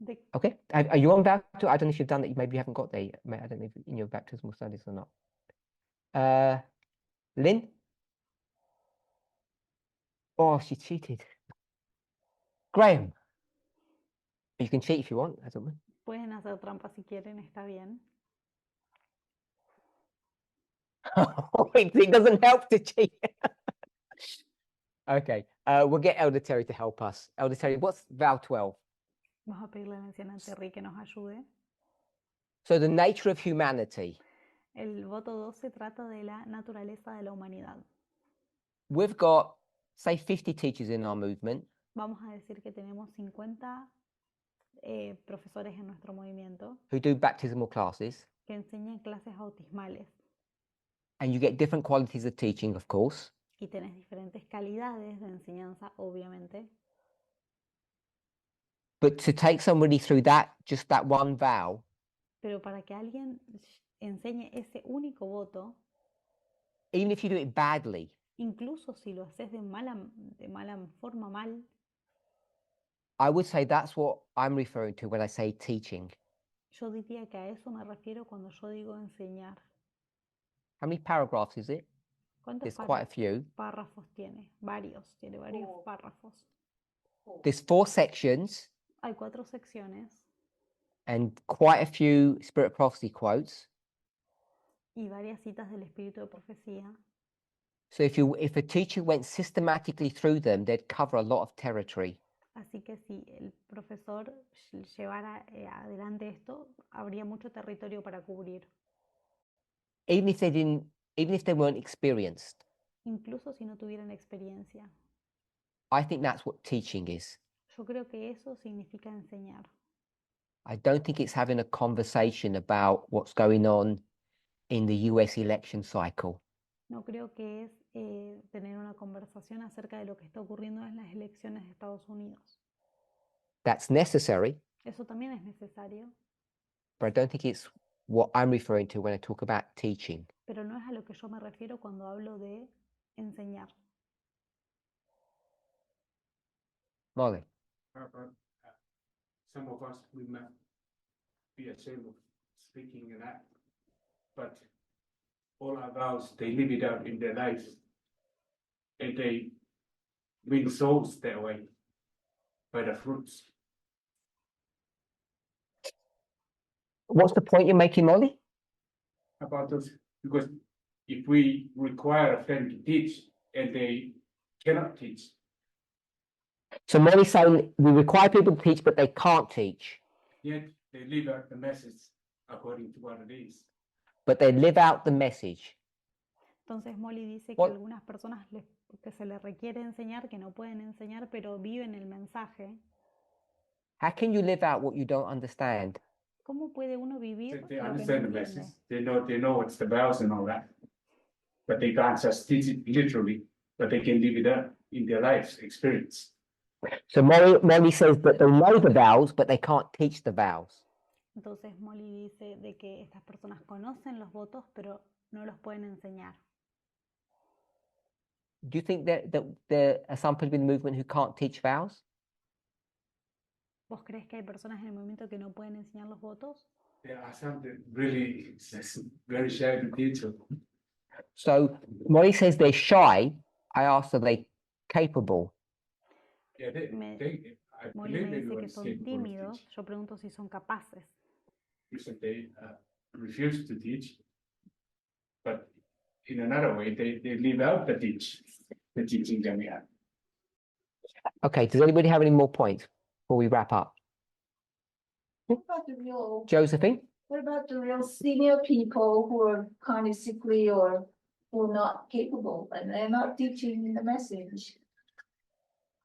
De- Okay. Are you on vow 12? I don't know if you've done it. Maybe you haven't got there yet. I don't know if in your baptismal studies or not. Lynn? Oh, she cheated. Graham? You can cheat if you want. I don't know. Pueden hacer trampa si quieren, está bien. It doesn't help to cheat. Okay. We'll get Elder Terry to help us. Elder Terry, what's vow 12? Vamos a pedirle a la anciana Terry que nos ayude. So the nature of humanity. El voto 12 trata de la naturaleza de la humanidad. We've got, say, 50 teachers in our movement. Vamos a decir que tenemos 50 profesores en nuestro movimiento Who do baptismal classes. que enseñan clases bautismales. And you get different qualities of teaching, of course. Y tenés diferentes calidades de enseñanza, obviamente. But to take somebody through that, just that one vow, Pero para que alguien enseñe ese único voto, even if you do it badly, incluso si lo haces de mala forma, mal, I would say that's what I'm referring to when I say teaching. yo diría que a eso me refiero cuando yo digo enseñar. How many paragraphs is it? ¿Cuántos There's quite a few. párrafos tiene? Varios, tiene varios Four. párrafos. There's 4 sections Hay 4 secciones and quite a few spirit prophecy quotes. y varias citas del espíritu de profecía. So if a teacher went systematically through them, they'd cover a lot of territory. Así que si el profesor llevara adelante esto, habría mucho territorio para cubrir. Even if they weren't experienced. Incluso si no tuvieran experiencia. I think that's what teaching is. Yo creo que eso significa enseñar. I don't think it's having a conversation about what's going on in the US election cycle. No creo que es tener una conversación acerca de lo que está ocurriendo en las elecciones de Estados Unidos. That's necessary, Eso también es necesario, but I don't think it's what I'm referring to when I talk about teaching. pero no es a lo que yo me refiero cuando hablo de enseñar. Molly. Some of us, we might be ashamed of speaking in that, but all our vows, they live it out in their lives. And they win souls that way by the fruits. What's the point you're making, Molly? About us, because if we require a friend to teach and they cannot teach, So Molly's saying we require people to teach, but they can't teach. yet they live out the message according to what it is. But they live out the message. Entonces Molly dice que What- algunas personas que se les requiere enseñar, que no pueden enseñar, pero viven el mensaje. Ah. How can you live out what you don't understand? ¿Cómo puede uno vivir They lo que no understand the entiende? message, they know what's the vows and all that. But they can't just teach it literally, but they can live it up in their lives experience. So Molly says that they know the vows, but they can't teach the vows. Entonces Molly dice de que estas personas conocen los votos, pero no los pueden enseñar. Do you think that there are some people in the movement who can't teach vows? ¿Vos crees que hay personas en el movimiento que no pueden enseñar los votos? There are some that really very shy to teach them. So Molly says they're shy. I asked, are they capable? Yeah, I Molly believe me dice que everyone's son capable of tímidos. teaching. Yo pregunto si son capaces. Because they refuse to teach. But in another way, they live out the teaching that we have. Okay, does anybody have any more points before we wrap up? What about the real, Josephine? what about the real senior people who are kind of sickly or who are not capable and they're not teaching the message?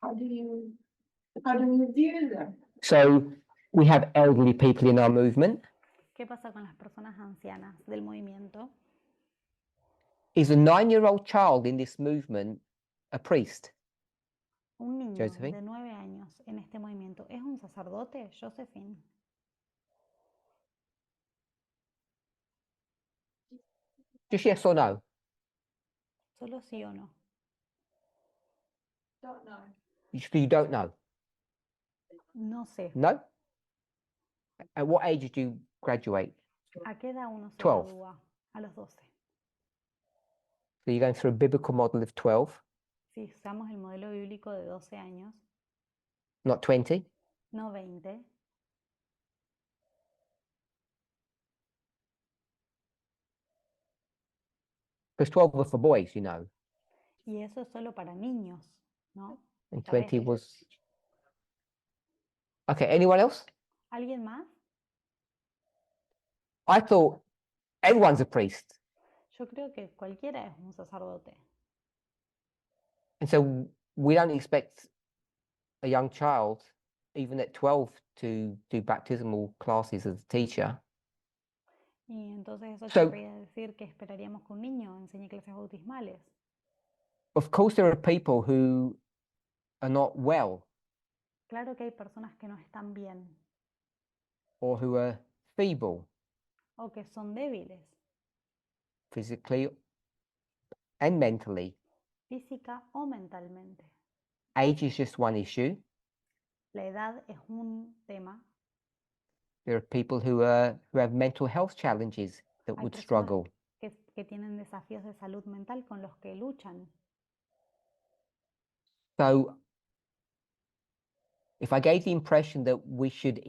How do you view them? So we have elderly people in our movement. ¿Qué pasa con las personas ancianas del movimiento? Is a 9-year-old child in this movement a priest? Un niño Josephine. de 9 años en este movimiento, ¿es un sacerdote, Josephine? Just yes or no? Solo sí o no. Don't know. You don't know? No sé. No? At what age did you graduate? ¿A qué edad uno se 12. gradúa? A los 12. So you're going through a biblical model of 12, Si usamos el modelo bíblico de 12 años, not 20. no 20, Because 12 were for boys, you know, y eso es solo para niños, ¿no? and ¿Sabes? 20 was. Okay, anyone else? ¿Alguien más? I thought everyone's a priest. Yo creo que cualquiera es un sacerdote. And so we don't expect a young child, even at 12, to do baptismal classes as a teacher. Y entonces eso So- querría decir que esperaríamos que un niño enseñe clases bautismales. Of course, there are people who are not well Claro que hay personas que no están bien or who are feeble o que son débiles, physically and mentally. física o mentalmente. Age is just one issue. La edad es un tema. There are people who have mental health challenges that Hay would personas struggle. que tienen desafíos de salud mental con los que luchan. So if I gave the impression that we should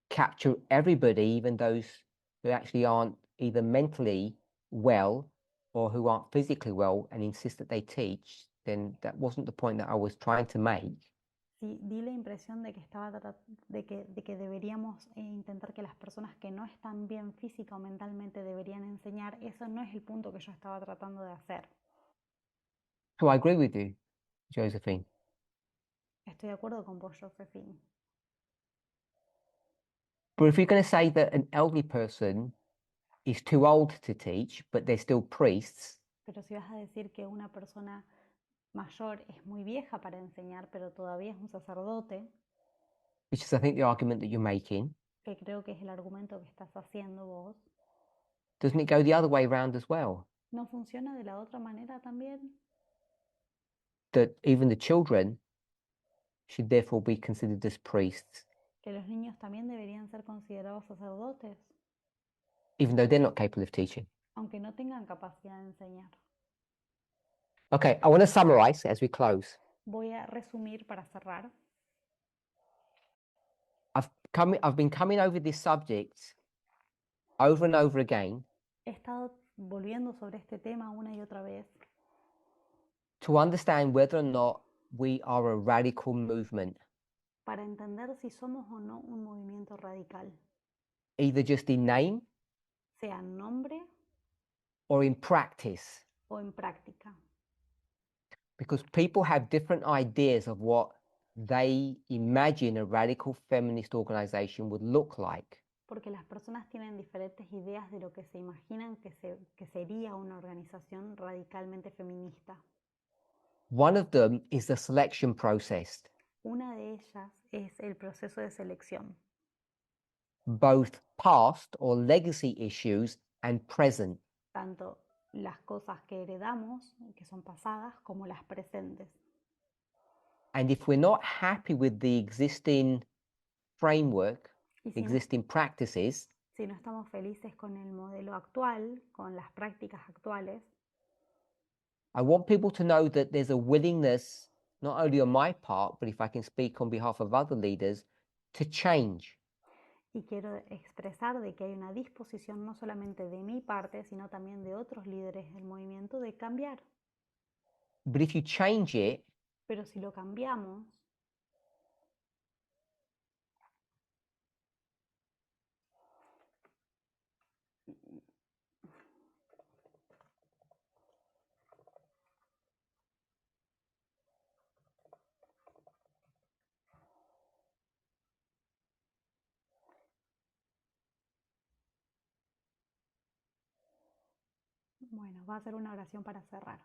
capture everybody, even those who actually aren't either mentally well or who aren't physically well, and insist that they teach, then that wasn't the point that I was trying to make. Sí, di la impresión de que de que deberíamos intentar que las personas que no están bien física o mentalmente deberían enseñar. Eso no es el punto que yo estaba tratando de hacer. So I agree with you, Josephine. Estoy de acuerdo con vos, Josephine. But if you're going to say that an elderly person is too old to teach, but they're still priests, Pero si vas a decir que una persona mayor es muy vieja para enseñar, pero todavía es un sacerdote, which is I think the argument that you're making, que creo que es el argumento que estás haciendo vos, doesn't it go the other way around as well? ¿no funciona de la otra manera también? That even the children should therefore be considered as priests, Que los niños también deberían ser considerados sacerdotes, even though they're not capable of teaching. aunque no tengan capacidad de enseñar. Okay, I want to summarize as we close. Voy a resumir para cerrar. I've been coming over this subject over and over again He estado volviendo sobre este tema una y otra vez to understand whether or not we are a radical movement, para entender si somos o no un movimiento radical, either just in name sea en nombre or in practice, o en práctica. because people have different ideas of what they imagine a radical feminist organization would look like. Porque las personas tienen diferentes ideas de lo que se imaginan que sería una organización radicalmente feminista. One of them is the selection process, Una de ellas es el proceso de selección, both past or legacy issues and present. tanto las cosas que heredamos, que son pasadas, como las presentes. And if we're not happy with the existing framework, Y si no, existing practices, si no estamos felices con el modelo actual, con las prácticas actuales, I want people to know that there's a willingness, not only on my part, but if I can speak on behalf of other leaders, to change. y quiero expresar de que hay una disposición no solamente de mi parte, sino también de otros líderes del movimiento de cambiar. But if you change it, Pero si lo cambiamos, Bueno, va a ser una oración para cerrar.